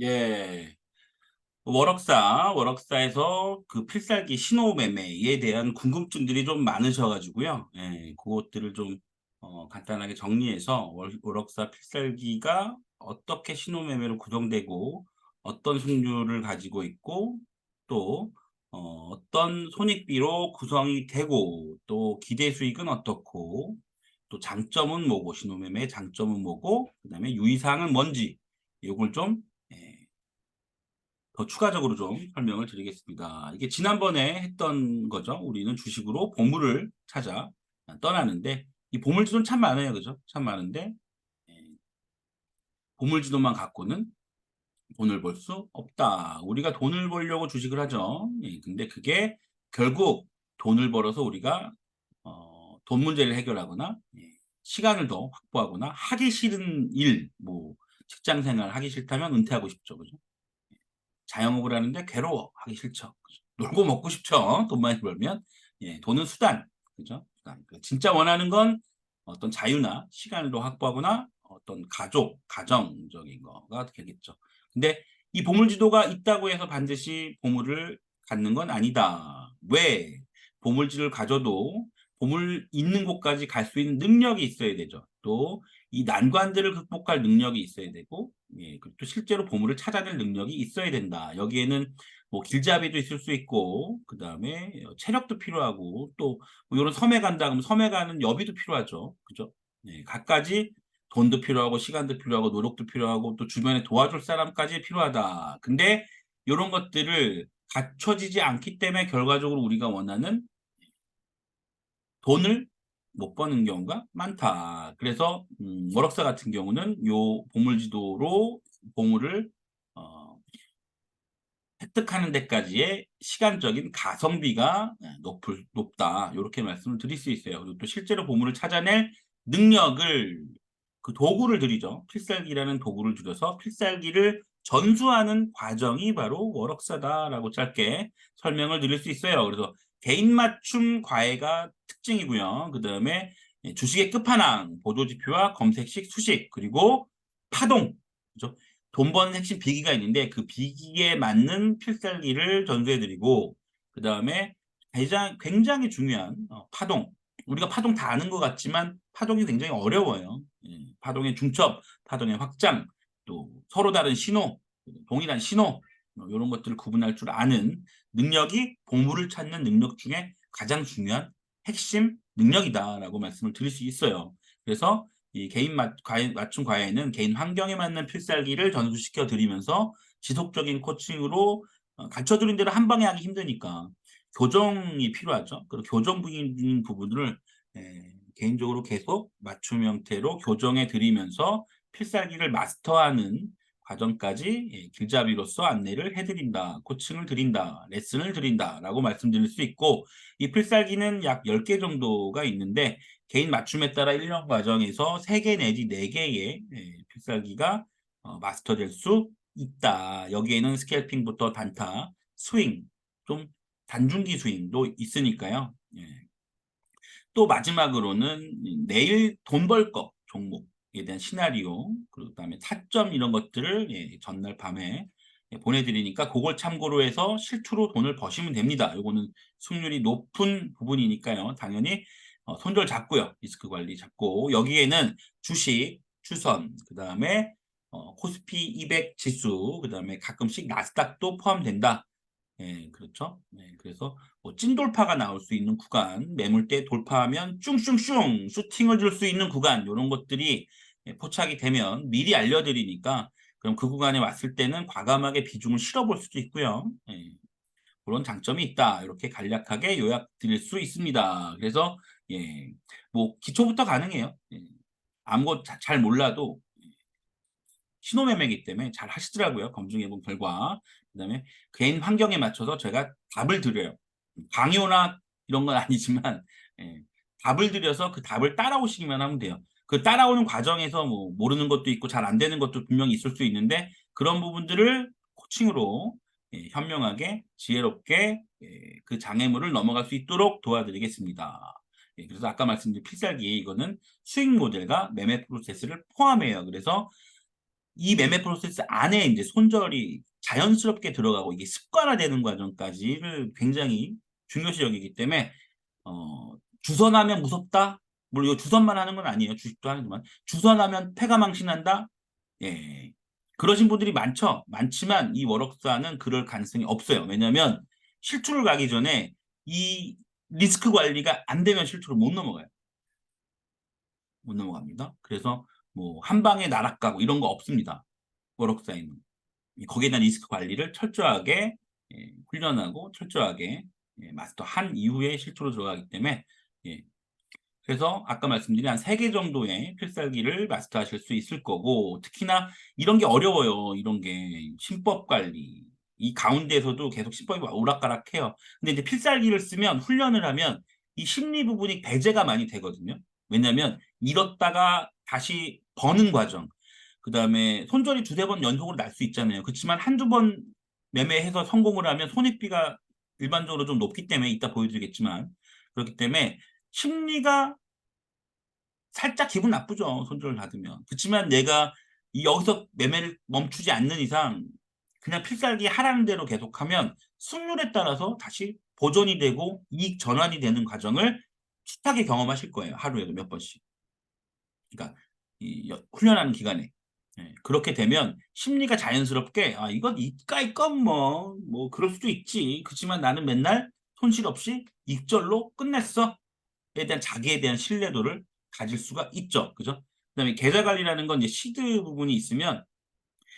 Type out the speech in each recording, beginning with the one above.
예. 월억사에서 그 필살기 신호 매매에 대한 궁금증들이 좀 많으셔가지고요. 예, 그것들을 좀 간단하게 정리해서 월억사 필살기가 어떻게 신호 매매로 구성되고 어떤 승률을 가지고 있고 또 어떤 손익비로 구성이 되고 또 기대 수익은 어떻고 또 장점은 뭐고 신호 매매의 장점은 뭐고 그다음에 유의사항은 뭔지 이걸 좀 예, 더 추가적으로 좀 설명을 드리겠습니다. 이게 지난번에 했던 거죠. 우리는 주식으로 보물을 찾아 떠나는데 이 보물지도는 참 많아요. 그죠? 참 많은데 예, 보물지도만 갖고는 돈을 벌 수 없다. 우리가 돈을 벌려고 주식을 하죠. 예, 근데 그게 결국 돈을 벌어서 우리가 돈 문제를 해결하거나 예, 시간을 더 확보하거나 하기 싫은 일, 뭐 직장 생활 하기 싫다면 은퇴하고 싶죠. 그죠? 자영업을 하는데 괴로워 하기 싫죠. 그죠? 놀고 먹고 싶죠. 돈 많이 벌면. 예, 돈은 수단. 그죠? 수단. 진짜 원하는 건 어떤 자유나 시간을 더 확보하거나 어떤 가정적인 거가 되겠죠. 근데 이 보물지도가 있다고 해서 반드시 보물을 갖는 건 아니다. 왜? 보물지를 가져도 보물 있는 곳까지 갈 수 있는 능력이 있어야 되죠. 또 이 난관들을 극복할 능력이 있어야 되고 예, 그리고 또 실제로 보물을 찾아낼 능력이 있어야 된다. 여기에는 뭐 길잡이도 있을 수 있고, 그 다음에 체력도 필요하고, 또 이런 섬에 간다 그러면 섬에 가는 여비도 필요하죠. 그죠? 예, 갖가지 돈도 필요하고, 시간도 필요하고, 노력도 필요하고, 또 주변에 도와줄 사람까지 필요하다. 근데 이런 것들을 갖춰지지 않기 때문에 결과적으로 우리가 원하는 돈을 못 버는 경우가 많다. 그래서 월업사 같은 경우는 요 보물지도로 보물을 어, 획득하는 데까지의 시간적인 가성비가 높다. 이렇게 말씀을 드릴 수 있어요. 그리고 또 실제로 보물을 찾아낼 능력을 그 도구를 들이죠. 필살기라는 도구를 들여서 필살기를 전수하는 과정이 바로 월억사다라고 짧게 설명을 드릴 수 있어요. 그래서 개인 맞춤 과외가 특징이고요. 그 다음에 주식의 끝판왕, 보조지표와 검색식 수식, 그리고 파동. 그죠? 돈 버는 핵심 비기가 있는데 그 비기에 맞는 필살기를 전수해드리고 그 다음에 굉장히 중요한 파동. 우리가 파동 다 아는 것 같지만 파동이 굉장히 어려워요. 예, 파동의 중첩, 파동의 확장, 또 서로 다른 신호, 동일한 신호 이런 것들을 구분할 줄 아는 능력이 보물을 찾는 능력 중에 가장 중요한 핵심 능력이다라고 말씀을 드릴 수 있어요. 그래서 이 개인 맞춤 과외는 개인 환경에 맞는 필살기를 전수시켜 드리면서 지속적인 코칭으로 가르쳐 드린 대로 한 방에 하기 힘드니까 교정이 필요하죠. 그리고 교정 부분을 개인적으로 계속 맞춤 형태로 교정해 드리면서 필살기를 마스터하는 과정까지 길잡이로서 안내를 해드린다, 코칭을 드린다, 레슨을 드린다라고 말씀드릴 수 있고 이 필살기는 약 10개 정도가 있는데 개인 맞춤에 따라 1년 과정에서 3개 내지 4개의 필살기가 마스터될 수 있다. 여기에는 스캘핑부터 단타, 스윙, 좀 단중기 스윙도 있으니까요. 예. 또 마지막으로는 내일 돈 벌 거 종목에 대한 시나리오, 그다음에 타점 이런 것들을 전날 밤에 보내드리니까 그걸 참고로 해서 실투로 돈을 버시면 됩니다. 요거는 승률이 높은 부분이니까요. 당연히 손절 잡고요. 리스크 관리 잡고 여기에는 주식, 추선, 그다음에 코스피 200 지수, 그다음에 가끔씩 나스닥도 포함된다. 예, 그렇죠. 네, 그래서 뭐 찐돌파가 나올 수 있는 구간, 매물대 돌파하면 슝슝슝 슈팅을 줄 수 있는 구간, 이런 것들이 포착이 되면 미리 알려드리니까 그럼 그 구간에 왔을 때는 과감하게 비중을 실어볼 수도 있고요. 예, 그런 장점이 있다. 이렇게 간략하게 요약 드릴 수 있습니다. 그래서 예, 뭐 기초부터 가능해요. 예, 아무것도 잘 몰라도 신호매매이기 때문에 잘 하시더라고요. 검증해본 결과. 그다음에 개인 환경에 맞춰서 제가 답을 드려요. 강요나 이런 건 아니지만 예, 답을 드려서 그 답을 따라오시기만 하면 돼요. 그 따라오는 과정에서 뭐 모르는 것도 있고 잘 안 되는 것도 분명히 있을 수 있는데 그런 부분들을 코칭으로 현명하게 지혜롭게 그 장애물을 넘어갈 수 있도록 도와드리겠습니다. 그래서 아까 말씀드린 필살기 이거는 수익 모델과 매매 프로세스를 포함해요. 그래서 이 매매 프로세스 안에 이제 손절이 자연스럽게 들어가고 이게 습관화되는 과정까지를 굉장히 중요시 여기기 때문에 주선하면 무섭다. 물론 이거 주선만 하는 건 아니에요. 주식도 하지만 주선하면 패가 망신한다. 예. 그러신 분들이 많죠. 많지만 이 월업사는 그럴 가능성이 없어요. 왜냐하면 실투를 가기 전에 이 리스크 관리가 안 되면 실투를 못 넘어가요. 못 넘어갑니다. 그래서 뭐 한 방에 나락가고 이런 거 없습니다. 월업사에는. 거기에 대한 리스크 관리를 철저하게 훈련하고 철저하게 마스터한 이후에 실투로 들어가기 때문에 예. 그래서 아까 말씀드린 한 3개 정도의 필살기를 마스터하실 수 있을 거고 특히나 이런 게 어려워요. 이런 게 신법 관리. 이 가운데에서도 계속 신법이 오락가락해요. 근데 이제 필살기를 쓰면 훈련을 하면 이 심리 부분이 배제가 많이 되거든요. 왜냐하면 잃었다가 다시 버는 과정. 그다음에 손절이 2-3번 연속으로 날 수 있잖아요. 그렇지만 한두 번 매매해서 성공을 하면 손익비가 일반적으로 좀 높기 때문에 이따 보여드리겠지만 그렇기 때문에 심리가 살짝 기분 나쁘죠. 손절을 받으면. 그렇지만 내가 여기서 매매를 멈추지 않는 이상 그냥 필살기 하라는 대로 계속하면 승률에 따라서 다시 보존이 되고 이익 전환이 되는 과정을 숱하게 경험하실 거예요. 하루에도 몇 번씩. 그러니까 훈련하는 기간에. 그렇게 되면 심리가 자연스럽게 이건 이까이건 뭐 그럴 수도 있지. 그렇지만 나는 맨날 손실 없이 익절로 끝냈어. 에 대한 자기에 대한 신뢰도를 가질 수가 있죠. 그죠? 그다음에 계좌 관리라는 건 이제 시드 부분이 있으면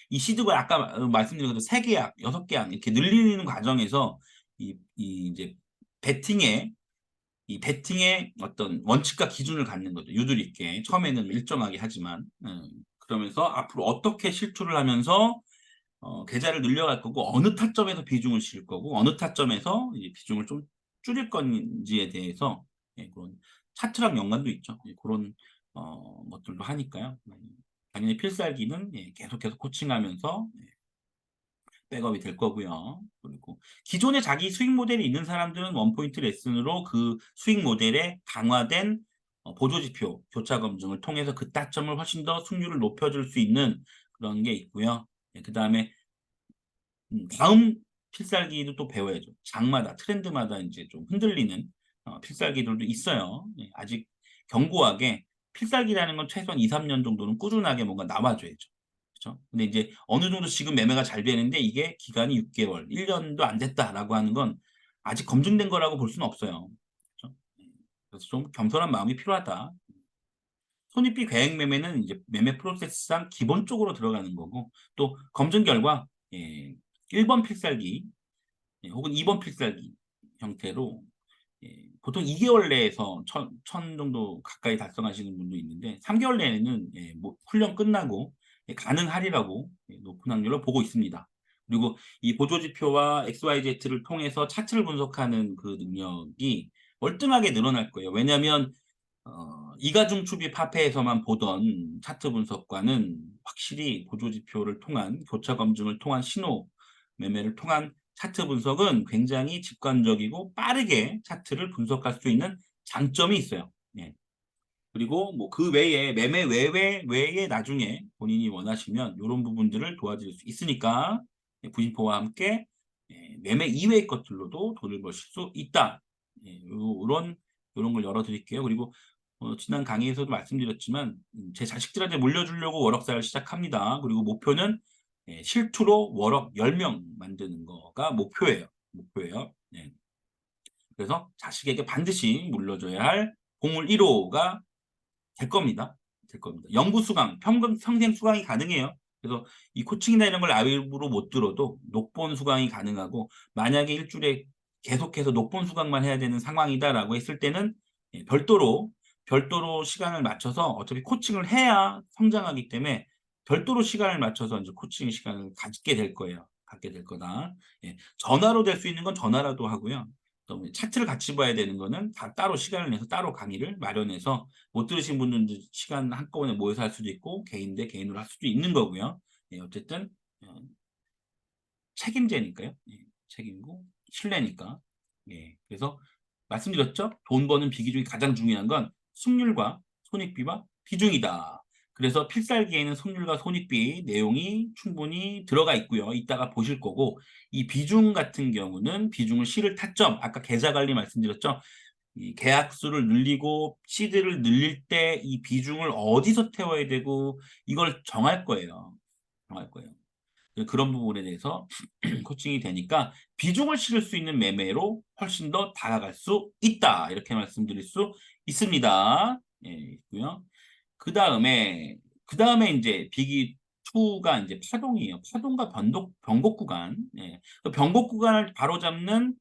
이 시드가 아까 말씀드린 것처럼 3계약, 6계약 이렇게 늘리는 과정에서 이제 베팅에 이 베팅의 어떤 원칙과 기준을 갖는 거죠. 유도리 있게 처음에는 일정하게 하지만 그러면서 앞으로 어떻게 실투를 하면서 계좌를 늘려갈 거고 어느 타점에서 비중을 실 거고 어느 타점에서 이제 비중을 좀 줄일 건지에 대해서 그런 차트랑 연관도 있죠. 그런 것들도 하니까요. 당연히 필살기는 계속해서 코칭하면서 백업이 될 거고요. 그리고 기존에 자기 수익 모델이 있는 사람들은 원포인트 레슨으로 그 수익 모델에 강화된 보조지표, 교차 검증을 통해서 그 타점을 훨씬 더 승률을 높여줄 수 있는 그런 게 있고요. 그다음에 다음 필살기도 또 배워야죠. 장마다 트렌드마다 이제 좀 흔들리는 필살기들도 있어요. 아직 견고하게 필살기라는 건 최소한 2-3년 정도는 꾸준하게 뭔가 나와줘야죠. 그렇죠? 근데 이제 어느 정도 지금 매매가 잘 되는데 이게 기간이 6개월, 1년도 안 됐다라고 하는 건 아직 검증된 거라고 볼 수는 없어요. 그렇죠? 그래서 좀 겸손한 마음이 필요하다. 손익비 계획 매매는 이제 매매 프로세스상 기본적으로 들어가는 거고 또 검증 결과 1번 필살기 혹은 2번 필살기 형태로 보통 2개월 내에서 1000 정도 가까이 달성하시는 분도 있는데 3개월 내에는 뭐 훈련 끝나고 가능하리라고 높은 확률로 보고 있습니다. 그리고 이 보조지표와 XYZ를 통해서 차트를 분석하는 그 능력이 월등하게 늘어날 거예요. 왜냐하면 이가중추비 파페에서만 보던 차트 분석과는 확실히 보조지표를 통한 교차 검증을 통한 신호 매매를 통한 차트 분석은 굉장히 직관적이고 빠르게 차트를 분석할 수 있는 장점이 있어요. 그리고 뭐 그 외에 매매 외에 나중에 본인이 원하시면 이런 부분들을 도와드릴 수 있으니까 부진포와 함께 매매 이외의 것들로도 돈을 버실 수 있다. 이런 걸 열어드릴게요. 그리고 지난 강의에서도 말씀드렸지만 제 자식들한테 물려주려고 월업사를 시작합니다. 그리고 목표는 실투로 월업 10명 만드는 거가 목표예요. 그래서 자식에게 반드시 물려줘야 할 보물 1호가 될 겁니다. 영구 수강, 평생 수강이 가능해요. 그래서 이 코칭이나 이런 걸 아이브로 못 들어도 녹본 수강이 가능하고 만약에 일주일에 계속해서 녹본 수강만 해야 되는 상황이다라고 했을 때는 별도로 시간을 맞춰서 어차피 코칭을 해야 성장하기 때문에 별도로 시간을 맞춰서 이제 코칭 시간을 갖게 될 거예요. 갖게 될 거다. 전화로 될 수 있는 건 전화라도 하고요. 또 차트를 같이 봐야 되는 거는 다 따로 시간을 내서 따로 강의를 마련해서 못 들으신 분들도 시간 한꺼번에 모여서 할 수도 있고 개인 대 개인으로 할 수도 있는 거고요. 어쨌든 책임제니까요. 책임고 신뢰니까. 그래서 말씀드렸죠. 돈 버는 비기 중에 가장 중요한 건 승률과 손익비와 비중이다. 그래서 필살기에는 손율과 손익비 내용이 충분히 들어가 있고요. 이따가 보실 거고, 이 비중 같은 경우는 비중을 실을 타점, 아까 계좌 관리 말씀드렸죠. 이 계약수를 늘리고 시드를 늘릴 때 이 비중을 어디서 태워야 되고 이걸 정할 거예요. 정할 거예요. 그런 부분에 대해서 코칭이 되니까 비중을 실을 수 있는 매매로 훨씬 더 다가갈 수 있다. 이렇게 말씀드릴 수 있습니다. 예, 있고요. 그 다음에 이제 비기 2가 이제 파동이에요. 파동과 변곡 구간. 예. 그 변곡 구간을 바로잡는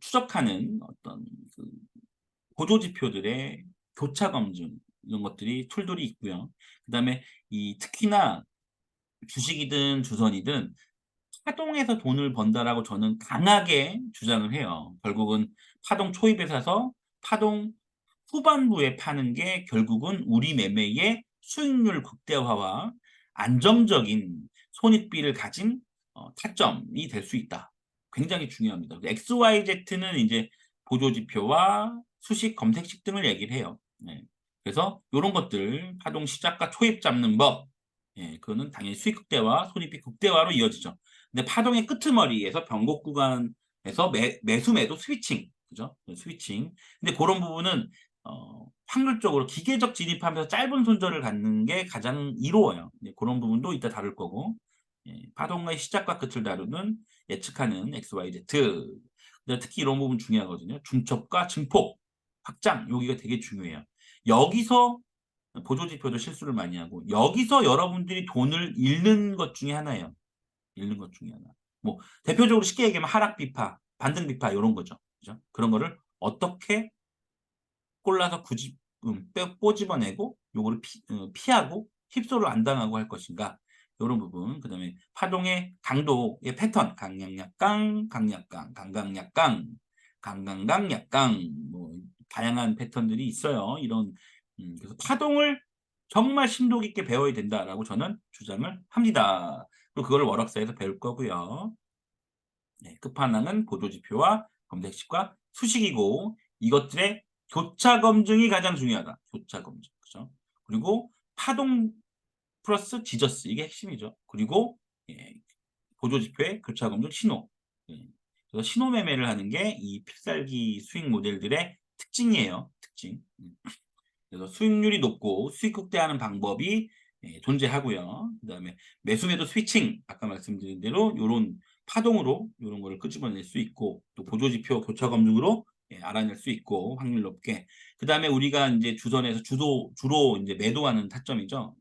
추적하는 어떤 그 보조 지표들의 교차 검증 이런 것들이 툴들이 있고요. 그다음에 이 특히나 주식이든 주선이든 파동에서 돈을 번다라고 저는 강하게 주장을 해요. 결국은 파동 초입에 사서 파동 후반부에 파는 게 결국은 우리 매매의 수익률 극대화와 안정적인 손익비를 가진 타점이 될 수 있다. 굉장히 중요합니다. XYZ는 이제 보조지표와 수식, 검색식 등을 얘기를 해요. 네. 그래서 이런 것들 파동 시작과 초입 잡는 법, 예, 그거는 당연히 수익 극대화, 손익비 극대화로 이어지죠. 근데 파동의 끄트머리에서 변곡 구간에서 매수 매도 스위칭, 그죠? 스위칭. 근데 그런 부분은 확률적으로 기계적 진입하면서 짧은 손절을 갖는 게 가장 이로워요. 네, 그런 부분도 이따 다룰 거고, 예, 파동의 시작과 끝을 다루는 예측하는 XYZ. 근데 특히 이런 부분 중요하거든요. 중첩과 증폭, 확장, 여기가 되게 중요해요. 여기서 보조지표도 실수를 많이 하고 여기서 여러분들이 돈을 잃는 것 중에 하나예요. 잃는 것 중에 하나. 뭐 대표적으로 쉽게 얘기하면 하락 비파, 반등 비파 이런 거죠. 그죠? 그런 거를 어떻게 골라서 굳이 꼬집어내고 요거를 피하고 휩소를 안 당하고 할 것인가. 이런 부분. 그다음에 파동의 강도의 패턴, 강약강, 강약강, 강강약강, 강강강약강 뭐 다양한 패턴들이 있어요. 이런 그래서 파동을 정말 심도 깊게 배워야 된다라고 저는 주장을 합니다. 그리고 그걸 월학사에서 배울 거고요. 네, 끝판왕은 보조지표와 검색식과 수식이고 이것들의 교차 검증이 가장 중요하다. 교차 검증. 그죠? 그리고 파동 플러스 지저스 이게 핵심이죠. 그리고 예, 보조지표의 교차 검증 신호. 예, 그래서 신호 매매를 하는 게 이 필살기 수익 모델들의 특징이에요. 특징. 그래서 수익률이 높고 수익 극대화하는 방법이 존재하고요. 그다음에 매수 매도 스위칭 아까 말씀드린 대로 이런 파동으로 이런 거를 끄집어낼 수 있고 또 보조지표 교차 검증으로 알아낼 수 있고 확률 높게 그다음에 우리가 이제 주선에서 주로 이제 매도하는 타점이죠.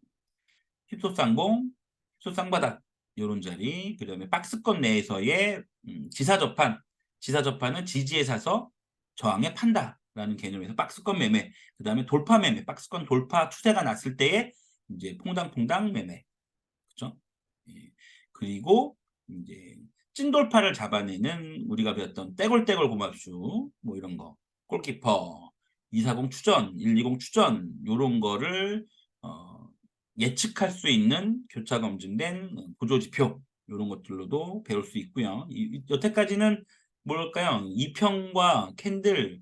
힙소쌍봉, 힙소쌍바닥 이런 자리 그다음에 박스권 내에서의 지사접판은 지지에 사서 저항에 판다라는 개념에서 박스권 매매 그다음에 돌파 매매 박스권 돌파 추세가 났을 때에 이제 퐁당퐁당 매매 그렇죠? 예. 그리고 이제 찐돌파를 잡아내는 우리가 배웠던 떼골떼골 고맙슈 뭐 이런 거 골키퍼 240 추전 120 추전 요런 거를 어, 예측할 수 있는 교차 검증된 보조지표 이런 것들로도 배울 수 있고요. 여태까지는 뭘까요? 이평과 캔들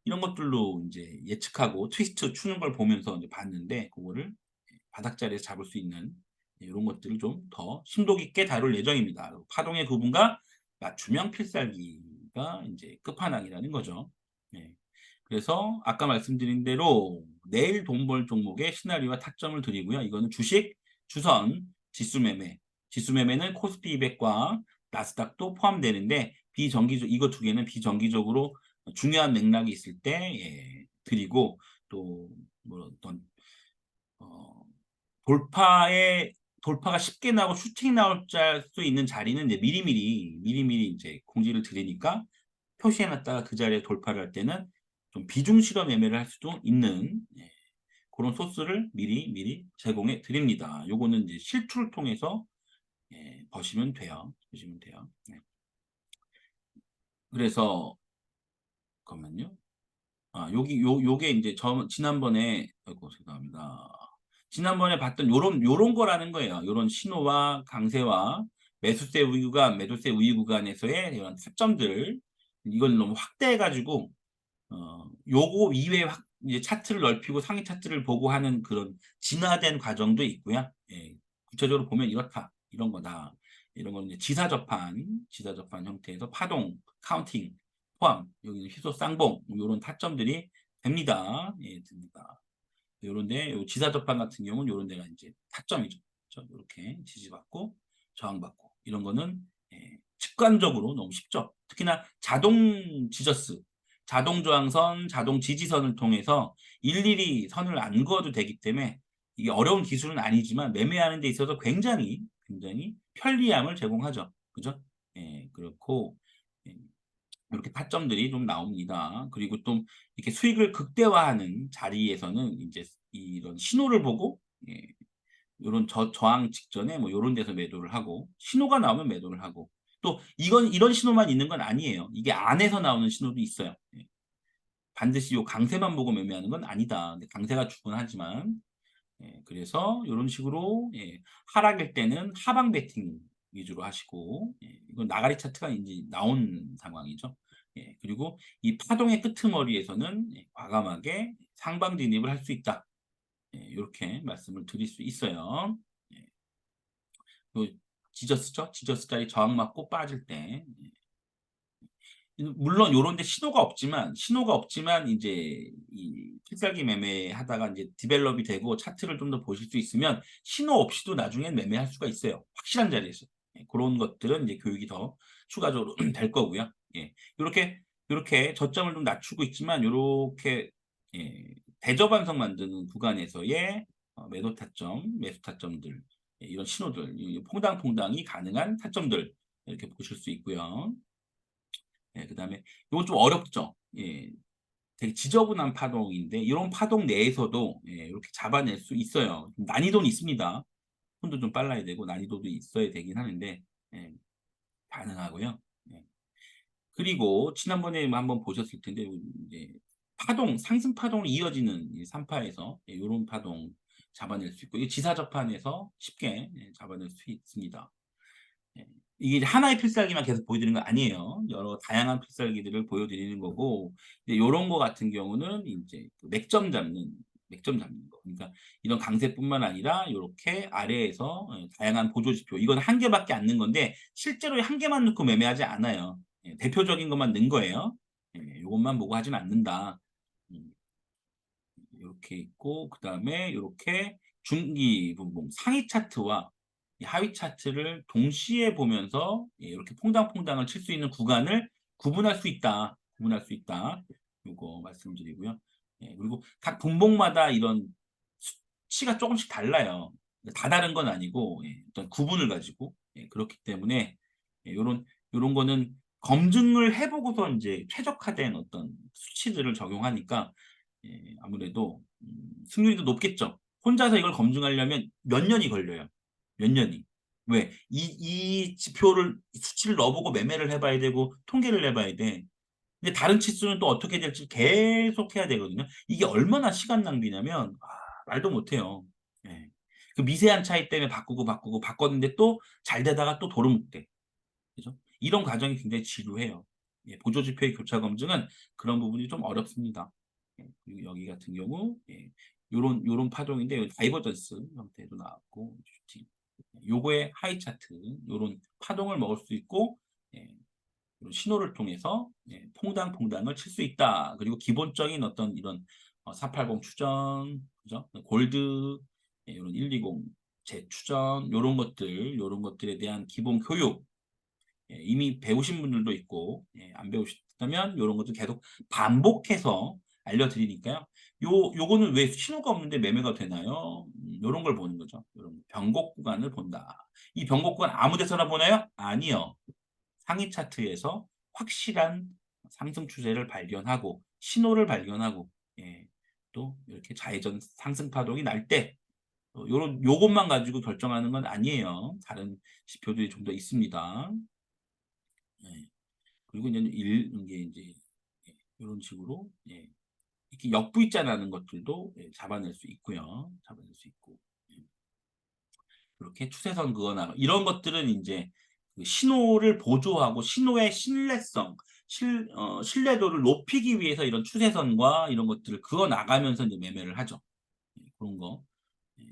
이런 것들로 이제 예측하고 트위스트 추는 걸 보면서 이제 봤는데 그거를 바닥자리에서 잡을 수 있는 이런 것들을 좀 더 심도 깊게 다룰 예정입니다. 파동의 구분과 맞춤형 필살기가 이제 끝판왕이라는 거죠. 네. 그래서 아까 말씀드린 대로 내일 돈 벌 종목의 시나리오와 타점을 드리고요. 이거는 주식, 주선, 지수 매매. 지수 매매는 코스피 200과 나스닥도 포함되는데 비정기적 이거 두 개는 비정기적으로 중요한 맥락이 있을 때 드리고 또 뭐 어떤 어, 돌파가 쉽게 나오고 슈팅 나올 수 있는 자리는 이제 미리미리 이제 공지를 드리니까 표시해놨다가 그 자리에 돌파를 할 때는 좀 비중 실험 매매를 할 수도 있는 그런 소스를 미리 제공해 드립니다. 요거는 이제 실투를 통해서 보시면 돼요. 네. 그래서 잠깐만요. 요게 이제 지난번에 아이고 죄송합니다. 지난번에 봤던 요런 거라는 거예요. 요런 신호와 강세와 매도세 우위 구간에서의 이런 타점들 이걸 너무 확대해 가지고 요거 이외에 이제 차트를 넓히고 상위 차트를 보고 하는 그런 진화된 과정도 있고요. 예, 구체적으로 보면 이렇다, 이런 거다. 이런 건 이제 지사접한 형태에서 파동, 카운팅 포함, 여기는 희소 쌍봉, 이런 타점들이 됩니다. 예, 됩니다. 요런데 요 지사접한 같은 경우는 요런 데가 이제 타점이죠. 이렇게 지지받고 저항받고 이런 거는 예, 직관적으로 너무 쉽죠. 특히나 자동 지저스, 자동 저항선, 자동 지지선을 통해서 일일이 선을 안 그어도 되기 때문에 이게 어려운 기술은 아니지만 매매하는 데 있어서 굉장히 편리함을 제공하죠. 그죠? 예, 그렇고 예, 이렇게 타점들이 좀 나옵니다. 그리고 또 이렇게 수익을 극대화하는 자리에서는 이제 이런 신호를 보고 예, 이런 저항 직전에 뭐 이런 데서 매도를 하고 신호가 나오면 매도를 하고 또 이건 이런 신호만 있는 건 아니에요. 이게 안에서 나오는 신호도 있어요. 예. 반드시 요 강세만 보고 매매하는 건 아니다. 근데 강세가 주긴 하지만 예, 그래서 이런 식으로 예, 하락일 때는 하방 베팅 위주로 하시고 예, 이건 나가리 차트가 이제 나온 상황이죠. 예, 그리고 이 파동의 끄트머리에서는 예, 과감하게 상방 진입을 할 수 있다. 예, 이렇게 말씀을 드릴 수 있어요. 예, 요 지저스죠? 지저스 자리 저항 맞고 빠질 때 예. 물론 요런 데 신호가 없지만 이제 이 필살기 매매하다가 이제 디벨롭이 되고 차트를 좀 더 보실 수 있으면 신호 없이도 나중엔 매매할 수가 있어요. 확실한 자리에서. 예, 그런 것들은 이제 교육이 더 추가적으로 될 거고요. 예. 요렇게 저점을 좀 낮추고 있지만 요렇게 예, 대저반성 만드는 구간에서의 매도 타점, 매수 타점들 예, 이런 신호들, 퐁당퐁당이 가능한 타점들 이렇게 보실 수 있고요. 예, 그다음에 이건 좀 어렵죠. 예, 되게 지저분한 파동인데 이런 파동 내에서도 예, 이렇게 잡아낼 수 있어요. 난이도는 있습니다. 손도 좀 빨라야 되고 난이도도 있어야 되긴 하는데 예, 가능하고요. 예. 그리고 지난번에 뭐 한번 보셨을 텐데 이제 파동 상승 파동으로 이어지는 이 3파에서 예, 이런 파동 잡아낼 수 있고 이 지사접한에서 쉽게 예, 잡아낼 수 있습니다. 예. 이게 하나의 필살기만 계속 보여드리는 거 아니에요. 여러 다양한 필살기들을 보여드리는 거고, 이제 요런 거 같은 경우는 이제 그 맥점 잡는 거. 그러니까 이런 강세뿐만 아니라 요렇게 아래에서 다양한 보조 지표. 이건 한 개밖에 안 넣은 건데, 실제로 한 개만 넣고 매매하지 않아요. 예, 대표적인 것만 넣은 거예요. 예, 요것만 보고 하진 않는다. 음, 이렇게 있고 그다음에 이렇게 중기 분봉 상위 차트와 하위 차트를 동시에 보면서 예, 이렇게 퐁당퐁당을 칠 수 있는 구간을 구분할 수 있다. 구분할 수 있다. 요거 말씀드리고요. 예, 그리고 각 분봉마다 이런 수치가 조금씩 달라요. 다 다른 건 아니고 예, 어떤 구분을 가지고 예, 그렇기 때문에 예, 요런 거는 검증을 해보고서 이제 최적화된 어떤 수치들을 적용하니까 예, 아무래도 승률이 더 높겠죠. 혼자서 이걸 검증하려면 몇 년이 걸려요. 몇 년이. 왜? 이 지표를 수치를 넣어보고 매매를 해봐야 되고 통계를 내봐야 돼. 근데 다른 치수는 또 어떻게 될지 계속 해야 되거든요. 이게 얼마나 시간 낭비냐면 말도 못해요. 예. 그 미세한 차이 때문에 바꾸고 바꿨는데 또 잘 되다가 또 도루묵대. 그죠? 이런 과정이 굉장히 지루해요. 예, 보조지표의 교차 검증은 그런 부분이 좀 어렵습니다. 예, 그리고 여기 같은 경우 예, 요런 파동인데 다이버전스 형태도 나왔고 요거의 하이 차트 요런 파동을 먹을 수 있고 예, 요런 신호를 통해서 예, 퐁당퐁당을 칠 수 있다. 그리고 기본적인 어떤 이런 480 추전, 그죠? 골드, 예, 이런 120 재추전, 요런 것들에 대한 기본 교육 예, 이미 배우신 분들도 있고 예, 안 배우셨다면 이런 것도 계속 반복해서 알려드리니까요. 요거는 왜 신호가 없는데 매매가 되나요? 요런 걸 보는 거죠. 요런 변곡 구간을 본다. 이 변곡 구간 아무 데서나 보나요? 아니요. 상위 차트에서 확실한 상승 추세를 발견하고 신호를 발견하고 예, 또 이렇게 좌회전 상승 파동이 날 때 요런 요것만 가지고 결정하는 건 아니에요. 다른 지표들이 좀 더 있습니다. 예. 그리고 이제 이게 이제 예, 이런 식으로 예, 이렇게 역V자 나는 것들도 예, 잡아낼 수 있고요. 잡아낼 수 있고 예. 이렇게 추세선 그거나 이런 것들은 이제 그 신호를 보조하고 신호의 신뢰성, 신뢰도를 높이기 위해서 이런 추세선과 이런 것들을 그어 나가면서 이제 매매를 하죠. 그런 거. 예.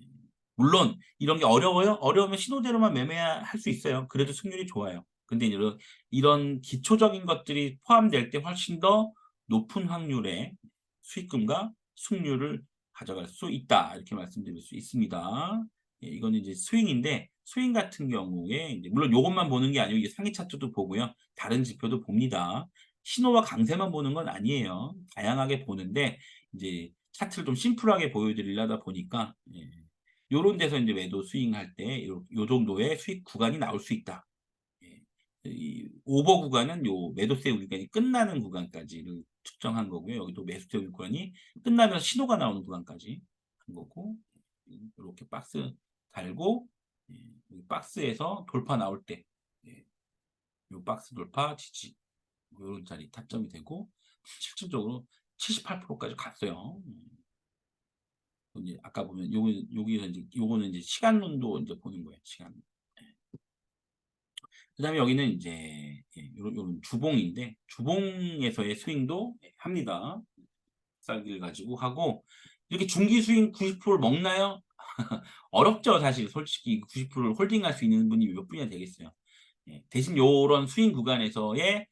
물론 이런 게 어려워요? 어려우면 신호대로만 매매할 수 있어요. 그래도 승률이 좋아요. 근데 이런 기초적인 것들이 포함될 때 훨씬 더 높은 확률의 수익금과 수익률을 가져갈 수 있다. 이렇게 말씀드릴 수 있습니다. 예, 이거는 이제 스윙인데 스윙 같은 경우에 이제 물론 요것만 보는 게 아니고 이게 상위 차트도 보고요. 다른 지표도 봅니다. 신호와 강세만 보는 건 아니에요. 다양하게 보는데 이제 차트를 좀 심플하게 보여드리려다 보니까 예, 요런 데서 이제 매도 스윙할 때 요 정도의 수익 구간이 나올 수 있다. 예. 이 오버 구간은 요 매도세 구간이 끝나는 구간까지를 측정한 거고요. 여기도 매수세 구간이 끝나면서 신호가 나오는 구간까지 한 거고 이렇게 박스 달고 예, 이 박스에서 돌파 나올 때 예, 요 박스 돌파 지지 요런 자리 타점이 되고 실질적으로 78%까지 갔어요. 이제 아까 보면 여기서 이제 요거는 이제 시간론도 이제 보는 거예요. 시간. 그다음에 여기는 이제 예, 요런 주봉인데 주봉에서의 스윙도 합니다. 쌀기를 가지고 하고 이렇게 중기 스윙 90%를 먹나요? 어렵죠, 사실. 솔직히 90%를 홀딩할 수 있는 분이 몇 분이나 되겠어요. 예, 대신 요런 스윙 구간에서의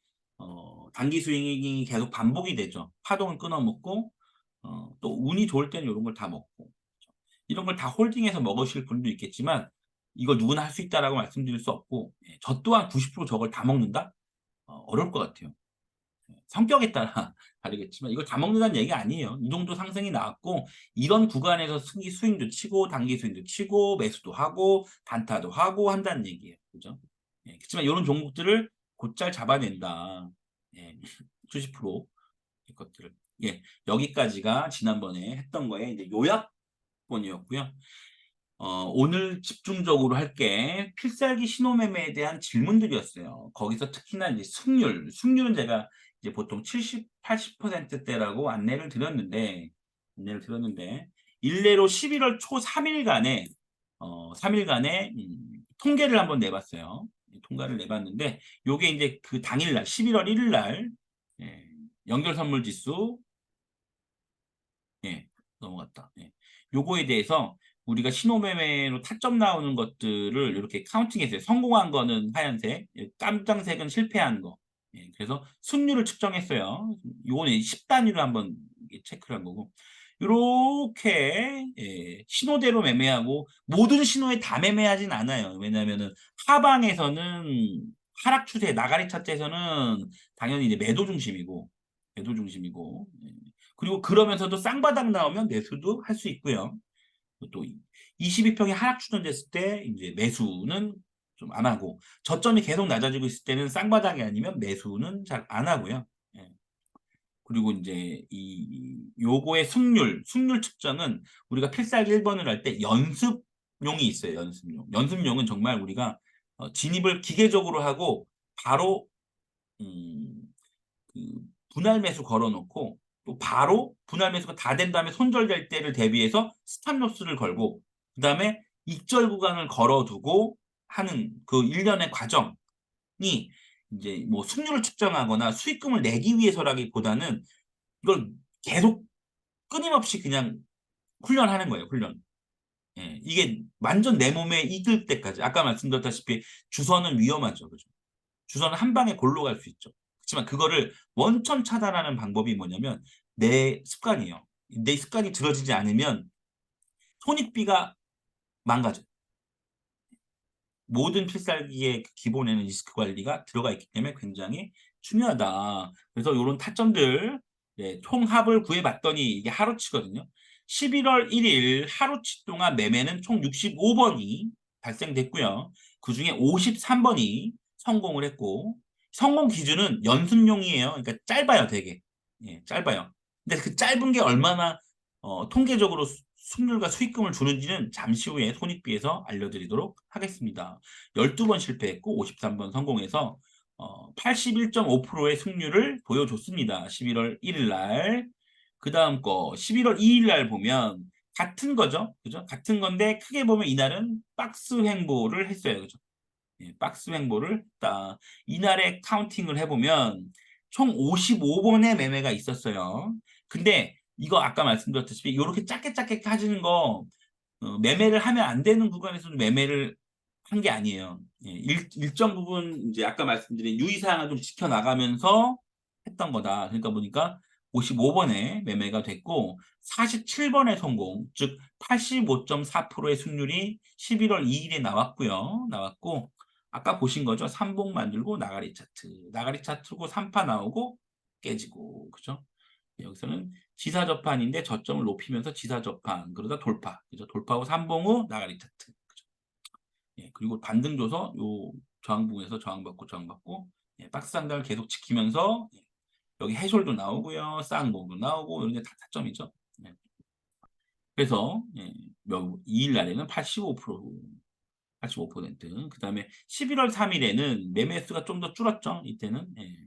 단기 스윙이 계속 반복이 되죠. 파동을 끊어먹고 또 운이 좋을 때는 이런 걸 다 먹고 이런 걸 다 홀딩해서 먹으실 분도 있겠지만 이걸 누구나 할 수 있다라고 말씀드릴 수 없고 예, 저 또한 90% 저걸 다 먹는다? 어려울 것 같아요. 예, 성격에 따라 다르겠지만 이걸 다 먹는다는 얘기가 아니에요. 이 정도 상승이 나왔고 이런 구간에서 스윙도 치고 단기 스윙도 치고 매수도 하고 단타도 하고 한다는 얘기예요. 그죠? 예, 그렇지만 이런 종목들을 곧잘 잡아낸다. 예, 70% 이것들을. 예, 여기까지가 지난번에 했던 거에 이제 요약본이었고요. 오늘 집중적으로 할 게 필살기 신호매매에 대한 질문들이었어요. 거기서 특히나 이제 승률은 제가 이제 보통 70, 80%대라고 안내를 드렸는데, 일례로 11월 초 3일간의, 3일간의, 통계를 한번 내봤어요. 통과를 내봤는데, 요게 이제 그 당일날, 11월 1일 날, 예, 연결선물 지수, 예, 넘어갔다. 예. 요거에 대해서 우리가 신호매매로 타점 나오는 것들을 이렇게 카운팅했어요. 성공한 거는 하얀색, 예, 깜장색은 실패한 거. 예, 그래서 승률을 측정했어요. 요거는 10단위로 한번 체크를 한 거고. 요렇게 예, 신호대로 매매하고 모든 신호에 다 매매하진 않아요. 왜냐하면은 하방에서는 하락 추세, 나가리 차트에서는 당연히 이제 매도 중심이고 예. 그리고 그러면서도 쌍바닥 나오면 매수도 할 수 있고요. 또 22평이 하락 추천됐을 때 이제 매수는 좀 안 하고 저점이 계속 낮아지고 있을 때는 쌍바닥이 아니면 매수는 잘 안 하고요. 예. 그리고 이제 요거의 승률 측정은 우리가 필살기 1번을 할 때 연습용이 있어요. 연습용. 연습용은 정말 우리가 진입을 기계적으로 하고 바로 음, 그 분할 매수 걸어놓고 또 바로 분할 매수가 다 된 다음에 손절될 때를 대비해서 스탑로스를 걸고 그다음에 익절 구간을 걸어두고 하는 그 일련의 과정이 이제 뭐 승률을 측정하거나 수익금을 내기 위해서라기보다는 이걸 계속 끊임없이 그냥 훈련하는 거예요. 훈련. 예, 이게 완전 내 몸에 익을 때까지 아까 말씀드렸다시피 주선은 위험하죠. 그죠? 주선은 한 방에 골로 갈 수 있죠. 그렇지만 그거를 원천 차단하는 방법이 뭐냐면 내 습관이에요. 내 습관이 들어지지 않으면 손익비가 망가져요. 모든 필살기의 그 기본에는 리스크 관리가 들어가 있기 때문에 굉장히 중요하다. 그래서 이런 타점들 예, 총합을 구해봤더니 이게 하루치거든요. 11월 1일 하루치 동안 매매는 총 65번이 발생됐고요. 그중에 53번이 성공을 했고 성공 기준은 연습용이에요. 그러니까 짧아요, 되게. 예, 짧아요. 근데 그 짧은 게 얼마나 통계적으로 승률과 수익금을 주는지는 잠시 후에 손익비에서 알려드리도록 하겠습니다. 12번 실패했고 53번 성공해서 81.5%의 승률을 보여줬습니다. 11월 1일 날. 그 다음 거 11월 2일 날 보면 같은 거죠. 그죠? 같은 건데 크게 보면 이날은 박스 횡보를 했어요. 그죠? 예, 박스 횡보를 딱 이날의 카운팅을 해보면 총 55번의 매매가 있었어요. 근데 이거 아까 말씀드렸다시피 이렇게 작게 작게 까지는 거 매매를 하면 안 되는 구간에서도 매매를 한 게 아니에요. 예, 일정 부분 이제 아까 말씀드린 유의사항을 좀 지켜나가면서 했던 거다. 그러니까 보니까 55번에 매매가 됐고 47번의 성공, 즉 85.4%의 승률이 11월 2일에 나왔고요. 나왔고 아까 보신 거죠. 삼봉 만들고 나가리 차트. 나가리 차트고 3파 나오고 깨지고 그죠? 여기서는 지사 접판인데 저점을 높이면서 지사 접판 그러다 돌파. 그죠? 돌파하고 삼봉 후 나가리 차트. 그죠? 예, 그리고 반등 줘서 요 저항 부분에서 저항받고 저항받고 예, 박스 상단을 계속 지키면서 예, 여기 해솔도 나오고요. 쌍봉도 나오고 이런 게 다 타점이죠. 예. 그래서 예, 2일 날에는 85%, 그다음에 11월 3일에는 매매 수가 좀 더 줄었죠. 이때는 예.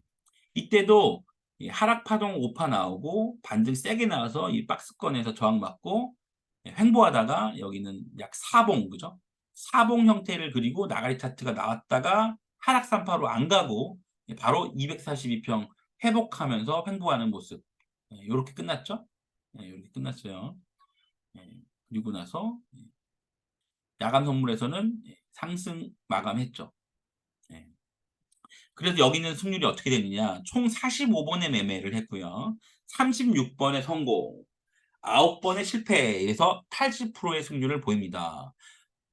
이때도 이 하락 파동 5파 나오고 반등 세게 나와서 이 박스권에서 저항받고 예, 횡보하다가 여기는 약 4봉 그죠? 4봉 형태를 그리고 나가리 차트가 나왔다가 하락 3파로 안 가고 예, 바로 242평 회복하면서 횡보하는 모습 이렇게 끝났죠? 이렇게 끝났어요. 예, 그리고 나서 야간 선물에서는 상승 마감했죠. 예. 그래서 여기는 승률이 어떻게 되느냐? 총 45번의 매매를 했고요. 36번의 성공, 9번의 실패에서 80%의 승률을 보입니다.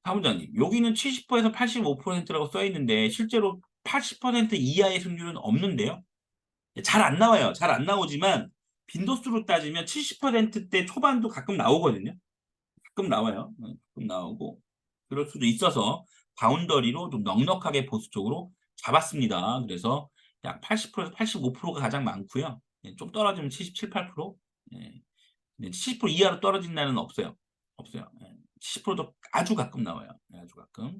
사무장님, 여기는 70%에서 85%라고 써 있는데 실제로 80% 이하의 승률은 없는데요? 잘 안 나와요. 잘 안 나오지만 빈도수로 따지면 70%대 초반도 가끔 나오거든요. 가끔 나와요. 가끔 나오고 그럴 수도 있어서 바운더리로 좀 넉넉하게 보수 쪽으로 잡았습니다. 그래서 약 80%에서 85%가 가장 많고요. 예, 좀 떨어지면 77, 8%. 예, 70% 이하로 떨어진 날은 없어요. 없어요. 예, 70%도 아주 가끔 나와요. 예, 아주 가끔.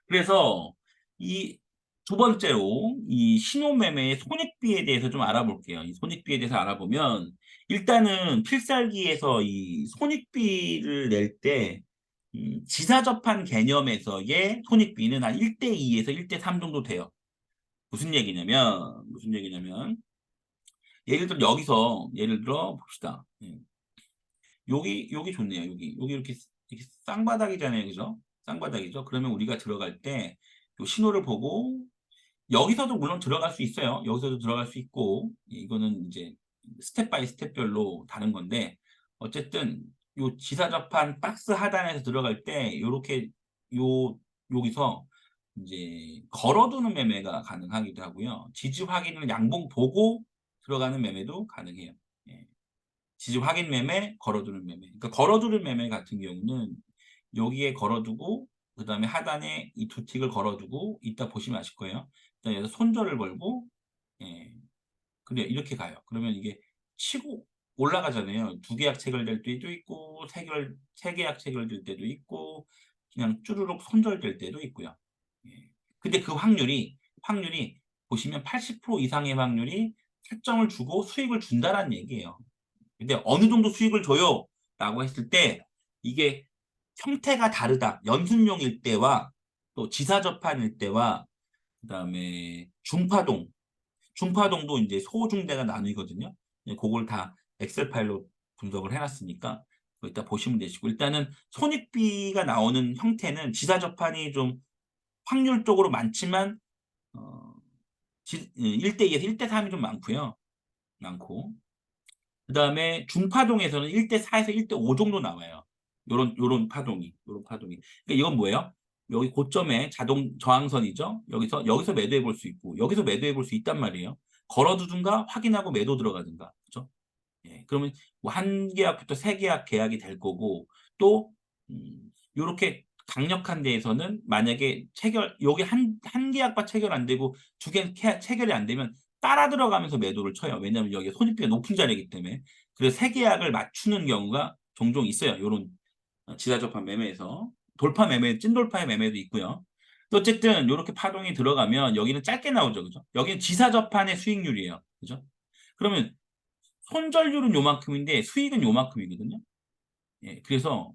그래서 이 두 번째로 이 신호매매의 손익비에 대해서 좀 알아볼게요. 이 손익비에 대해서 알아보면 일단은 필살기에서 이 손익비를 낼 때 지사접한 개념에서의 손익비는 한 1대2에서 1대3 정도 돼요. 무슨 얘기냐면 예를 들어 여기서 예를 들어 봅시다. 여기 좋네요. 여기 이렇게 쌍바닥이잖아요. 그죠? 쌍바닥이죠. 그러면 우리가 들어갈 때 요 신호를 보고 여기서도 물론 들어갈 수 있어요. 여기서도 들어갈 수 있고 이거는 이제 스텝 바이 스텝별로 다른 건데 어쨌든 요 지사접한 박스 하단에서 들어갈 때 요렇게 요 여기서 이제 걸어두는 매매가 가능하기도 하고요. 지지 확인을 양봉 보고 들어가는 매매도 가능해요. 예. 지지 확인 매매, 걸어두는 매매. 그러니까 걸어두는 매매 같은 경우는 여기에 걸어두고 그다음에 하단에 이 두 틱을 걸어두고 이따 보시면 아실 거예요. 그다음에 여기서 손절을 걸고 예. 근데 이렇게 가요. 그러면 이게 치고 올라가잖아요. 두 계약 체결될 때도 있고 세 계약 체결될 때도 있고 그냥 쭈루룩 손절될 때도 있고요. 예. 근데 그 확률이 보시면 80% 이상의 확률이 타점을 주고 수익을 준다라는 얘기예요. 근데 어느 정도 수익을 줘요? 라고 했을 때 이게 형태가 다르다. 연순용일 때와 또 지사접판일 때와 그다음에 중파동도 이제 소중대가 나뉘거든요. 그걸 다 엑셀 파일로 분석을 해놨으니까 그거 이따 보시면 되시고 일단은 손익비가 나오는 형태는 지사접판이 좀 확률적으로 많지만 어, 1대2에서 1대3이 좀 많고요. 많고 그다음에 중파동에서는 1대4에서 1대5 정도 나와요. 요런 파동이. 그러니까 이건 뭐예요? 여기 고점에 자동 저항선이죠. 여기서 매도해 볼 수 있고 여기서 매도해 볼 수 있단 말이에요. 걸어두든가 확인하고 매도 들어가든가. 그죠? 예. 그러면 뭐한 계약부터 세 계약 계약이 될 거고 또 요렇게 강력한 데에서는 만약에 여기 한 계약과 체결 안 되고 두 개 체결이 안 되면 따라 들어가면서 매도를 쳐요. 왜냐하면 여기 손익비가 높은 자리이기 때문에. 그래서 세 계약을 맞추는 경우가 종종 있어요. 요런 지사접한 매매에서. 돌파 매매, 찐돌파의 매매도 있고요. 또 어쨌든 요렇게 파동이 들어가면 여기는 짧게 나오죠. 그죠? 여기는 지사접한의 수익률이에요. 그죠? 그러면 손절률은 요만큼인데 수익은 요만큼이거든요. 예, 그래서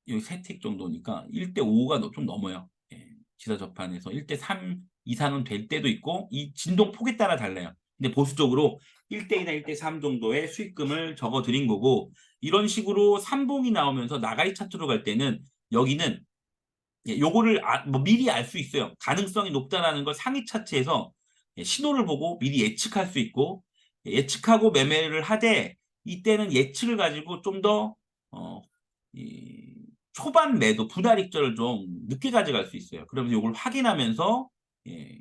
여기 세 틱 정도니까 1대5가 좀 넘어요. 예, 지사 접안에서 1대3 이상은 될 때도 있고 이 진동 폭에 따라 달라요. 근데 보수적으로 1대2나 1대3 정도의 수익금을 적어 드린 거고 이런 식으로 삼봉이 나오면서 나가리 차트로 갈 때는 여기는 요거를 뭐 미리 알 수 있어요. 가능성이 높다라는 걸 상위 차트에서 신호를 보고 미리 예측할 수 있고 예측하고 매매를 하되 이때는 예측을 가지고 좀 더 초반 매도 분할 익절을 좀 늦게 가져갈 수 있어요. 그러면 이걸 확인하면서 예,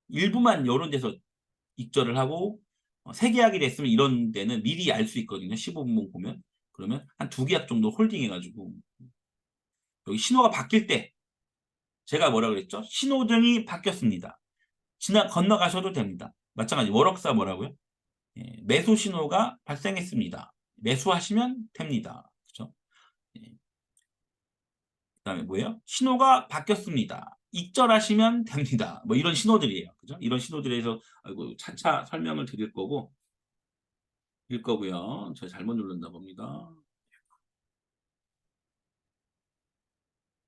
일부만 이런 데서 익절을 하고 세 계약이 됐으면 이런 데는 미리 알 수 있거든요. 15분봉 보면 그러면 한 두 계약 정도 홀딩 해가지고 여기 신호가 바뀔 때 제가 뭐라 그랬죠? 신호등이 바뀌었습니다. 건너가셔도 됩니다. 마찬가지 월억사 뭐라고요? 매수 신호가 발생했습니다. 매수하시면 됩니다. 그죠? 그다음에 뭐예요? 신호가 바뀌었습니다. 익절하시면 됩니다. 뭐 이런 신호들이에요. 그죠? 이런 신호들에서 아이고 차차 설명을 드릴 거고 일 거고요. 제가 잘못 눌렀나 봅니다.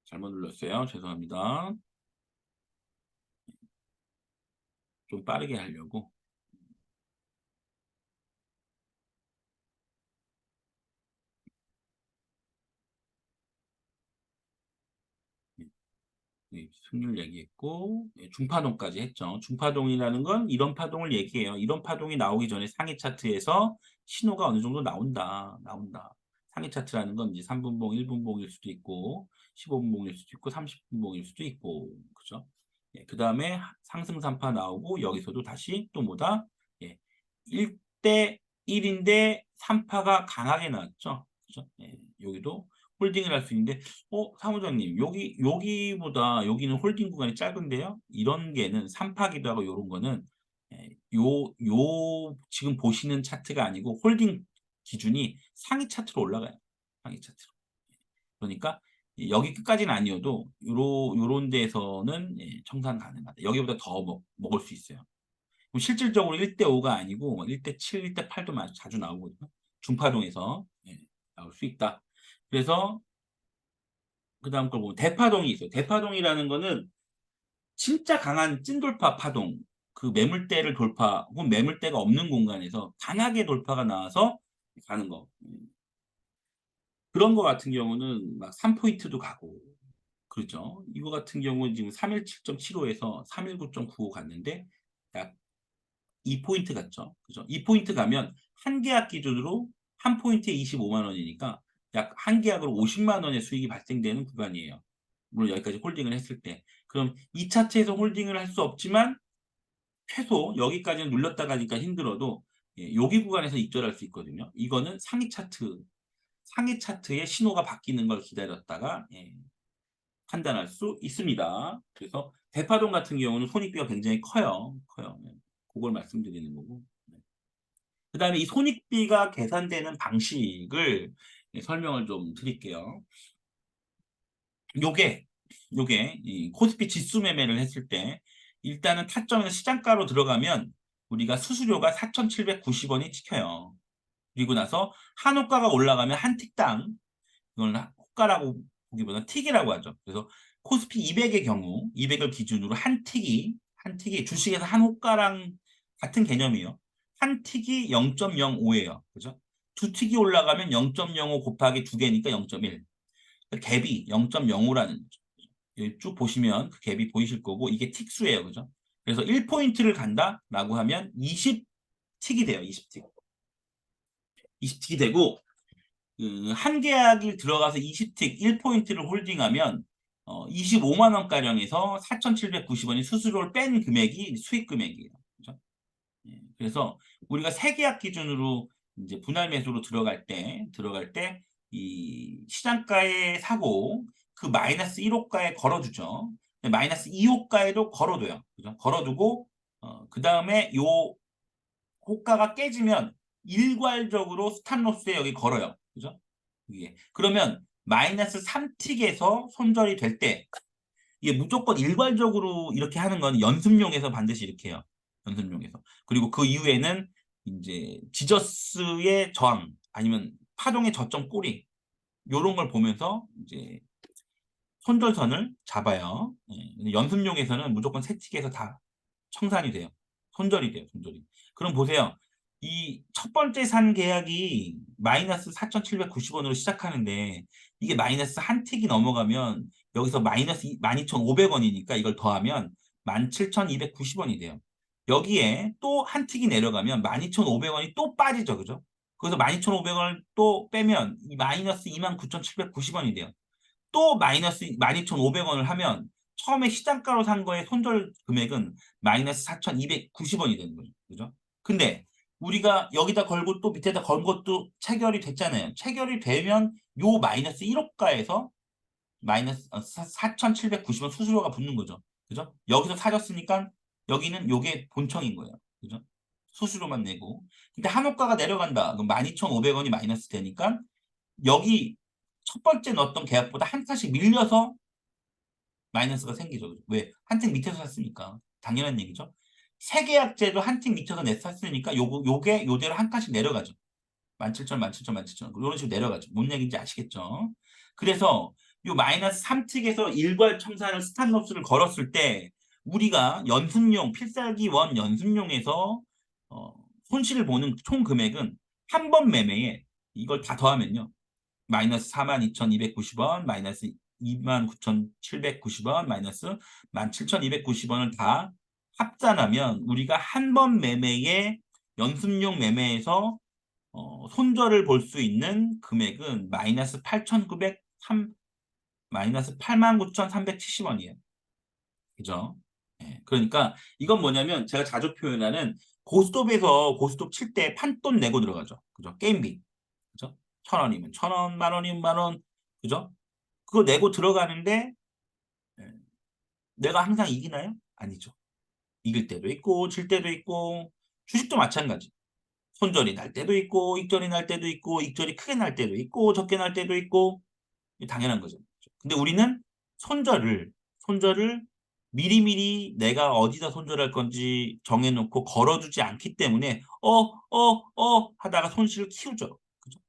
잘못 눌렀어요. 죄송합니다. 좀 빠르게 하려고. 승률 얘기했고 중파동까지 했죠. 중파동이라는 건 이런 파동을 얘기해요. 이런 파동이 나오기 전에 상위 차트에서 신호가 어느 정도 나온다. 상위 차트라는 건 이제 3분봉, 1분봉일 수도 있고 15분봉일 수도 있고 30분봉일 수도 있고 그죠? 그 다음에 상승 3파 나오고 여기서도 다시 또 뭐다? 1대 1인데 3파가 강하게 나왔죠. 그죠? 여기도 홀딩을 할 수 있는데 사무장님 여기보다 여기는 홀딩 구간이 짧은데요. 이런 게는 3파기도 하고 이런 거는 지금 보시는 차트가 아니고 홀딩 기준이 상위 차트로 올라가요. 상위 차트로. 그러니까 여기 끝까지는 아니어도 요런 데에서는 청산 가능하다. 여기보다 더 먹을 수 있어요. 실질적으로 1대5가 아니고 1대7, 1대8도 자주 나오거든요. 중파동에서 나올 수 있다. 그래서 그 다음 걸 보면 대파동이 있어요. 대파동이라는 거는 진짜 강한 찐돌파 파동, 그 매물대를 돌파 혹은 매물대가 없는 공간에서 강하게 돌파가 나와서 가는 거. 그런 거 같은 경우는 막 3포인트도 가고 그렇죠. 이거 같은 경우는 지금 317.75에서 319.95 갔는데 약 2포인트 갔죠. 그죠? 2포인트 가면 한 계약 기준으로 한 포인트에 25만 원이니까 약 한 계약으로 50만 원의 수익이 발생되는 구간이에요. 물론 여기까지 홀딩을 했을 때. 그럼 이 차트에서 홀딩을 할 수 없지만 최소 여기까지는 눌렸다 가니까 힘들어도 여기 구간에서 익절할 수 있거든요. 이거는 상위 차트의 신호가 바뀌는 걸 기다렸다가 판단할 수 있습니다. 그래서 대파동 같은 경우는 손익비가 굉장히 커요. 그걸 말씀드리는 거고. 그 다음에 이 손익비가 계산되는 방식을 설명을 좀 드릴게요. 요게 이 코스피 지수 매매를 했을 때 일단은 타점에서 시장가로 들어가면 우리가 수수료가 4,790원이 찍혀요. 그리고 나서 한 호가가 올라가면 한 틱당 이걸 호가라고 보기보다 틱이라고 하죠. 그래서 코스피 200의 경우 200을 기준으로 한 틱이 주식에서 한 호가랑 같은 개념이에요. 한 틱이 0.05예요. 그죠? 두 틱이 올라가면 0.05 곱하기 두 개니까 0.1. 갭이 0.05라는 쭉 보시면 그 갭이 보이실 거고 이게 틱수예요. 그죠? 그래서 1포인트를 간다라고 하면 20틱이 돼요. 20틱. 20틱이 되고 한 계약이 들어가서 20틱 1포인트를 홀딩하면 25만 원가량에서 4,790원이 수수료를 뺀 금액이 수익 금액이에요. 그죠? 그래서 우리가 세 계약 기준으로 이제 분할 매수로 들어갈 때 이 시장가에 사고 그 마이너스 1호가에 걸어두죠. 마이너스 2호가에도 걸어둬요. 그죠? 걸어두고 그 다음에 요 호가가 깨지면 일괄적으로 스탑로스에 여기 걸어요. 그죠? 이게 그러면 마이너스 3틱에서 손절이 될 때 이게 무조건 일괄적으로 이렇게 하는 건 연습용에서 반드시 이렇게 해요. 연습용에서. 그리고 그 이후에는 이제 지저스의 저항 아니면 파동의 저점 꼬리 요런 걸 보면서 이제 손절선을 잡아요. 예. 연습용에서는 무조건 세틱에서 다 청산이 돼요. 손절이 돼요. 손절이. 그럼 보세요. 이 첫 번째 산 계약이 마이너스 4,790원으로 시작하는데 이게 마이너스 한 틱이 넘어가면 여기서 마이너스 12,500원이니까 이걸 더하면 17,290원이 돼요. 여기에 또 한 틱이 내려가면 12,500원이 또 빠지죠. 그죠? 그래서 12,500원을 또 빼면 이 마이너스 29,790원이 돼요. 또 마이너스 12,500원을 하면 처음에 시장가로 산 거의 손절 금액은 마이너스 4,290원이 되는 거죠. 그죠? 근데 우리가 여기다 걸고 또 밑에다 건 것도 체결이 됐잖아요. 체결이 되면 요 마이너스 1호가에서 마이너스 4,790원 수수료가 붙는 거죠. 그죠? 여기서 사줬으니까 여기는 요게 본청인 거예요. 그죠? 수수료만 내고. 근데 한호가가 내려간다. 그럼 12,500원이 마이너스 되니까 여기 첫 번째 넣었던 계약보다 한 칸씩 밀려서 마이너스가 생기죠. 왜? 한 층 밑에서 샀으니까. 당연한 얘기죠. 세 계약제도 한 층 밑에서 내 샀으니까 요게 요대로 한 칸씩 내려가죠. 17,000, 17,000, 17,000. 이런 식으로 내려가죠. 뭔 얘기인지 아시겠죠? 그래서 요 마이너스 3틱에서 일괄 청산을 스탑로스를 걸었을 때 우리가 연습용 필살기 원 연습용에서 손실을 보는 총 금액은 한 번 매매에 이걸 다 더하면요. 마이너스 42,290원, 마이너스 29,790원, 마이너스 17,290원을 다 합산하면 우리가 한 번 매매에 연습용 매매에서 손절을 볼 수 있는 금액은 마이너스 8,903, 마이너스 89,370원이에요. 그죠? 예, 그러니까 이건 뭐냐면 제가 자주 표현하는 고스톱에서 고스톱 칠 때 판돈 내고 들어가죠. 그죠? 게임비. 그죠? 1,000원이면 1,000원, 만 원이면 만 원. 그죠? 그거 내고 들어가는데 예, 내가 항상 이기나요? 아니죠. 이길 때도 있고 질 때도 있고 주식도 마찬가지. 손절이 날 때도 있고 익절이 날 때도 있고 익절이 크게 날 때도 있고 적게 날 때도 있고 당연한 거죠. 근데 우리는 손절을 미리미리 내가 어디다 손절할 건지 정해놓고 걸어두지 않기 때문에 하다가 손실을 키우죠. 그죠?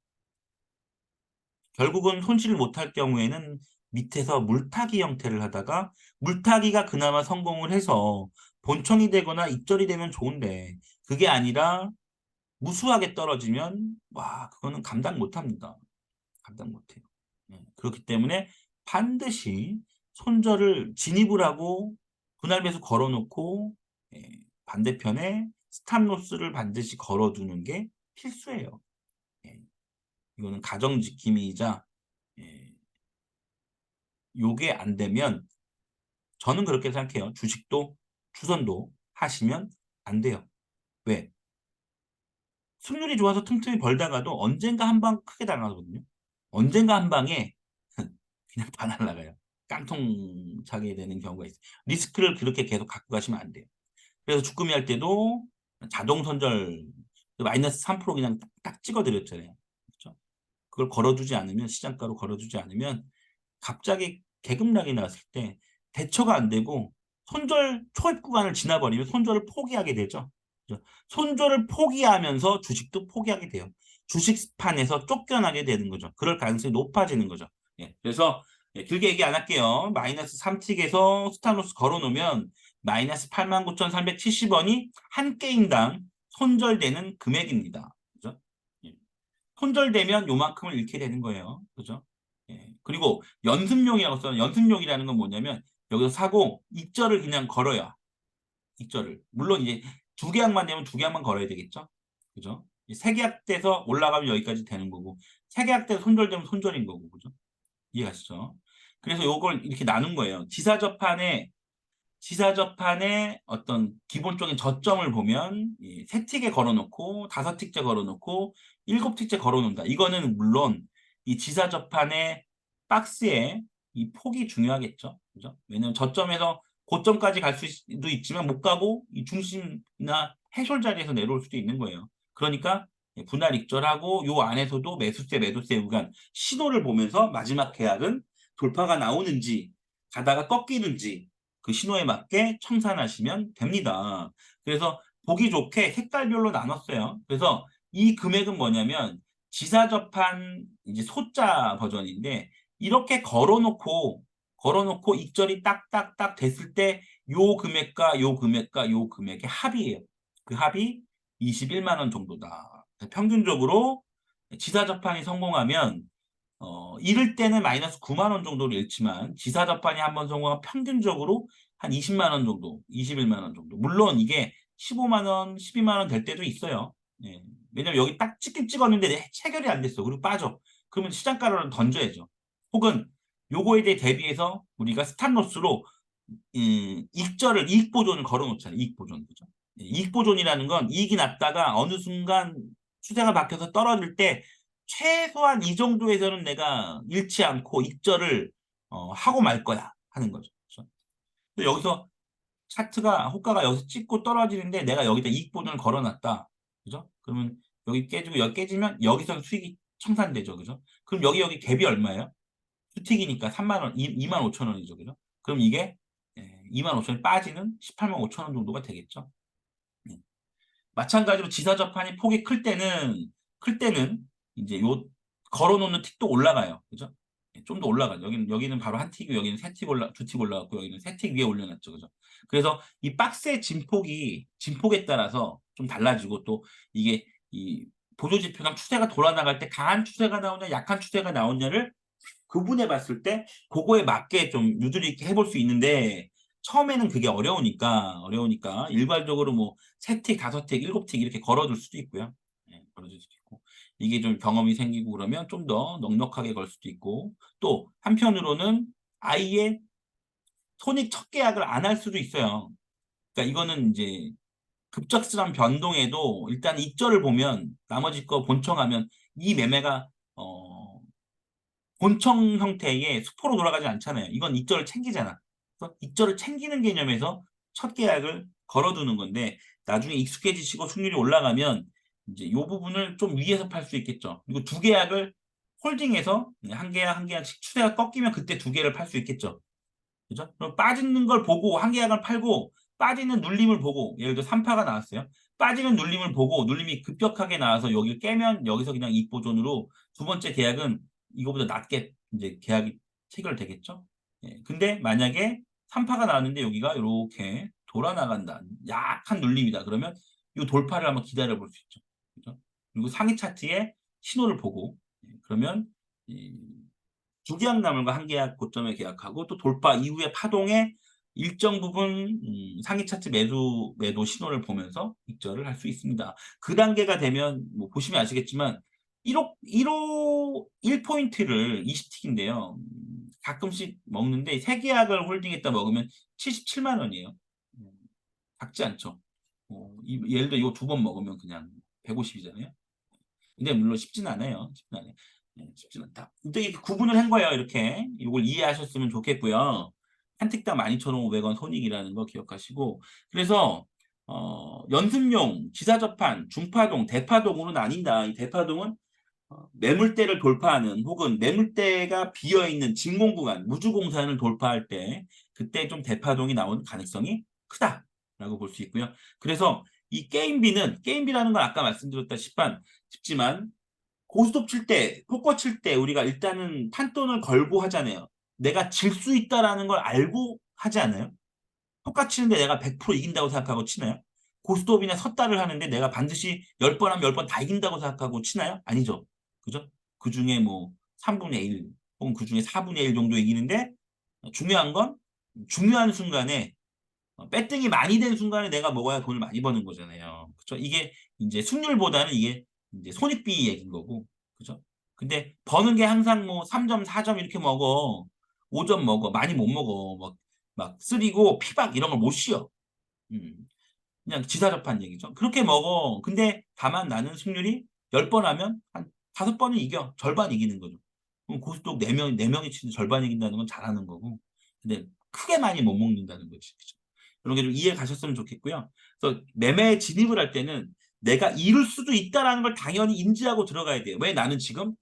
결국은 손실을 못할 경우에는 밑에서 물타기 형태를 하다가 물타기가 그나마 성공을 해서 본청이 되거나 익절이 되면 좋은데 그게 아니라 무수하게 떨어지면 와 그거는 감당 못합니다. 감당 못해요. 그렇기 때문에 반드시 손절을 진입을 하고 분할 매수 걸어놓고 예, 반대편에 스탑로스를 반드시 걸어두는 게 필수예요. 예, 이거는 가정지킴이이자 예, 요게 안 되면 저는 그렇게 생각해요. 주식도 추선도 하시면 안 돼요. 왜? 승률이 좋아서 틈틈이 벌다가도 언젠가 한 방 크게 당하거든요. 언젠가 한 방에 그냥 다 날아가요. 깡통 차게 되는 경우가 있어요. 리스크를 그렇게 계속 갖고 가시면 안 돼요. 그래서 주금이 할 때도 자동 손절 마이너스 3% 그냥 딱 찍어드렸잖아요. 그렇죠? 그걸 걸어두지 않으면 시장가로 걸어두지 않으면 갑자기 계급락이 나왔을 때 대처가 안 되고 손절 초입 구간을 지나버리면 손절을 포기하게 되죠. 그죠? 손절을 포기하면서 주식도 포기하게 돼요. 주식판에서 쫓겨나게 되는 거죠. 그럴 가능성이 높아지는 거죠. 예, 그래서 길게 얘기 안 할게요. 마이너스 3틱에서 스타노스 걸어놓으면 마이너스 89,370원이 한 게임당 손절되는 금액입니다. 그죠? 예. 손절되면 요만큼을 잃게 되는 거예요. 그죠? 예. 그리고 연습용이라고 써요. 연습용이라는 건 뭐냐면 여기서 사고 익절을 그냥 걸어야 익절을. 물론 이제 두 계약만 되면 두 계약만 걸어야 되겠죠. 그죠? 세 계약 돼서 올라가면 여기까지 되는 거고 세 계약 돼서 손절되면 손절인 거고 그죠? 이해가시죠? 그래서 요걸 이렇게 나눈 거예요. 지사접판의 어떤 기본적인 저점을 보면 세 틱에 걸어놓고 다섯 틱째 걸어놓고 일곱 틱째 걸어놓는다. 이거는 물론 이 지사접판의 박스의 이 폭이 중요하겠죠. 그죠? 왜냐면 저점에서 고점까지 갈 수도 있지만 못 가고 이 중심이나 해솔 자리에서 내려올 수도 있는 거예요. 그러니까 분할 익절하고 요 안에서도 매수세 매도세 구간 신호를 보면서 마지막 계약은 돌파가 나오는지 가다가 꺾이는지 그 신호에 맞게 청산하시면 됩니다. 그래서 보기 좋게 색깔별로 나눴어요. 그래서 이 금액은 뭐냐면 지사접한 이제 소자 버전인데 이렇게 걸어놓고 익절이 딱딱딱 됐을 때 요 금액과 요 금액과 요 금액의 합이에요. 그 합이 21만 원 정도다. 평균적으로 지사접판이 성공하면 잃을 때는 마이너스 9만 원 정도를 잃지만 지사접판이 한번 성공하면 평균적으로 한 20만 원 정도, 21만 원 정도. 물론 이게 15만 원, 12만 원 될 때도 있어요. 예. 왜냐면 여기 딱 찍긴 찍었는데 체결이 안 됐어. 그리고 빠져. 그러면 시장가로는 던져야죠. 혹은 요거에 대해 대비해서 우리가 스탑로스로 익절을 이익 보존을 걸어놓잖아요. 이익 보존. 그죠? 예, 이익 보존이라는 건 이익이 났다가 어느 순간 추세가 바뀌어서 떨어질 때 최소한 이 정도에서는 내가 잃지 않고 익절을 하고 말 거야 하는 거죠. 그렇죠? 근데 여기서 차트가 호가가 여기서 찍고 떨어지는데 내가 여기다 이익 보존을 걸어놨다. 그죠? 그러면 여기 깨지고 여기 깨지면 여기서 수익이 청산되죠. 그죠? 그럼 여기 갭이 얼마예요? 수틱이니까 3만 원, 2만 5천 원이죠. 그죠? 그럼 이게 2만 5천 원이 빠지는 18만 5천 원 정도가 되겠죠. 예. 마찬가지로 지사접판이 폭이 클 때는 이제 요 걸어놓는 틱도 올라가요. 그죠? 좀 더 올라가죠. 여기는 바로 한 틱이고 여기는 두 틱 올라갔고 여기는 세 틱 위에 올려놨죠. 그죠? 그래서 이 박스의 진폭에 따라서 좀 달라지고 또 이게 이 보조지표랑 추세가 돌아나갈 때 강한 추세가 나오냐 약한 추세가 나오냐를 구분해 봤을 때 그거에 맞게 좀 유도리 있게 해볼 수 있는데 처음에는 그게 어려우니까 일괄적으로 뭐 세 틱, 다섯 틱, 일곱 틱 이렇게 걸어둘 수도 있고요. 예, 걸어줄 수도 있고 이게 좀 경험이 생기고 그러면 좀 더 넉넉하게 걸 수도 있고 또 한편으로는 아예 손익 첫 계약을 안 할 수도 있어요. 그러니까 이거는 이제 급작스러운 변동에도 일단 익절을 보면 나머지 거 본청하면 이 매매가 본청 형태의 수포로 돌아가지 않잖아요. 이건 익절을 챙기잖아. 그래서 익절을 챙기는 개념에서 첫 계약을 걸어두는 건데 나중에 익숙해지시고 승률이 올라가면 이제 이 부분을 좀 위에서 팔 수 있겠죠. 그리고 두 계약을 홀딩해서 한 계약 한 계약씩 추세가 꺾이면 그때 두 개를 팔 수 있겠죠. 그죠? 그럼 빠지는 걸 보고 한 계약을 팔고 빠지는 눌림을 보고 예를 들어 3파가 나왔어요. 빠지는 눌림을 보고 눌림이 급격하게 나와서 여기를 깨면 여기서 그냥 이익보존으로 두 번째 계약은 이거보다 낮게 이제 계약이 체결되겠죠. 예, 근데 만약에 3파가 나왔는데 여기가 이렇게 돌아 나간다. 약한 눌림이다. 그러면 이 돌파를 한번 기다려 볼 수 있죠. 그죠? 그리고 상위 차트에 신호를 보고 그러면 두 계약 남은 거 한 계약 고점에 계약하고 또 돌파 이후의 파동에 일정 부분 상위 차트 매도 신호를 보면서 익절을 할 수 있습니다. 그 단계가 되면 뭐 보시면 아시겠지만 1포인트를 20틱인데요. 가끔씩 먹는데 세 계약을 홀딩했다 먹으면 77만 원이에요. 작지 않죠. 예를 들어 이거 두 번 먹으면 그냥 150이잖아요. 근데 물론 쉽진 않아요. 쉽진 않아요. 쉽진 않다. 근데 이렇게 구분을 한 거예요. 이렇게 이걸 이해하셨으면 좋겠고요. 한 틱당 12,500원 손익이라는 거 기억하시고 그래서 연습용, 지사접판, 중파동, 대파동으로 나뉜다. 이 대파동은 매물대를 돌파하는 혹은 매물대가 비어있는 진공구간, 무주공산을 돌파할 때 그때 좀 대파동이 나올 가능성이 크다라고 볼 수 있고요. 그래서 이 게임비라는 건 아까 말씀드렸다시피지만 고스톱 칠 때, 포커 칠 때 우리가 일단은 판돈을 걸고 하잖아요. 내가 질 수 있다라는 걸 알고 하지 않아요? 포커 치는데 내가 100% 이긴다고 생각하고 치나요? 고스톱이나 섰다를 하는데 내가 반드시 10번 하면 10번 다 이긴다고 생각하고 치나요? 아니죠. 그죠? 그 중에 뭐 3분의 1 혹은 그 중에 4분의 1 정도 이기는데 중요한 건 중요한 순간에 배팅이 많이 된 순간에 내가 먹어야 돈을 많이 버는 거잖아요. 그죠? 이게 이제 승률보다는 이게 이제 손익비 얘기인 거고. 그죠? 근데 버는 게 항상 뭐 3점, 4점 이렇게 먹어. 5점 먹어. 많이 못 먹어. 막 쓰리고 피박 이런 걸 못 쉬어. 음. 그냥 지사접한 얘기죠. 그렇게 먹어. 근데 다만 나는 승률이 10번 하면 한 5번은 이겨. 절반 이기는 거죠. 그럼 고스톱 4명이 치는 절반 이긴다는 건 잘하는 거고. 근데 크게 많이 못 먹는다는 거지. 그죠? 이런 게 좀 이해 가셨으면 좋겠고요. 그래서 매매에 진입을 할 때는 내가 이룰 수도 있다라는 걸 당연히 인지하고 들어가야 돼요. 왜 나는 지금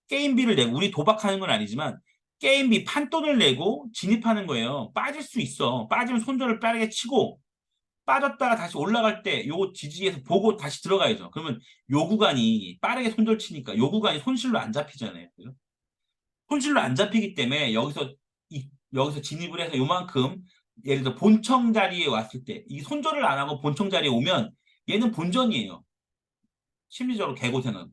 게임비를 내고 우리 도박하는 건 아니지만 게임비 판돈을 내고 진입하는 거예요. 빠질 수 있어. 빠지면 손절을 빠르게 치고 빠졌다가 다시 올라갈 때 요 지지에서 보고 다시 들어가야죠. 그러면 요 구간이 빠르게 손절 치니까 요 구간이 손실로 안 잡히잖아요. 그죠? 손실로 안 잡히기 때문에 여기서 여기서 진입을 해서 요만큼 예를 들어 본청 자리에 왔을 때 이 손절을 안 하고 본청 자리에 오면 얘는 본전이에요. 심리적으로 개고생은.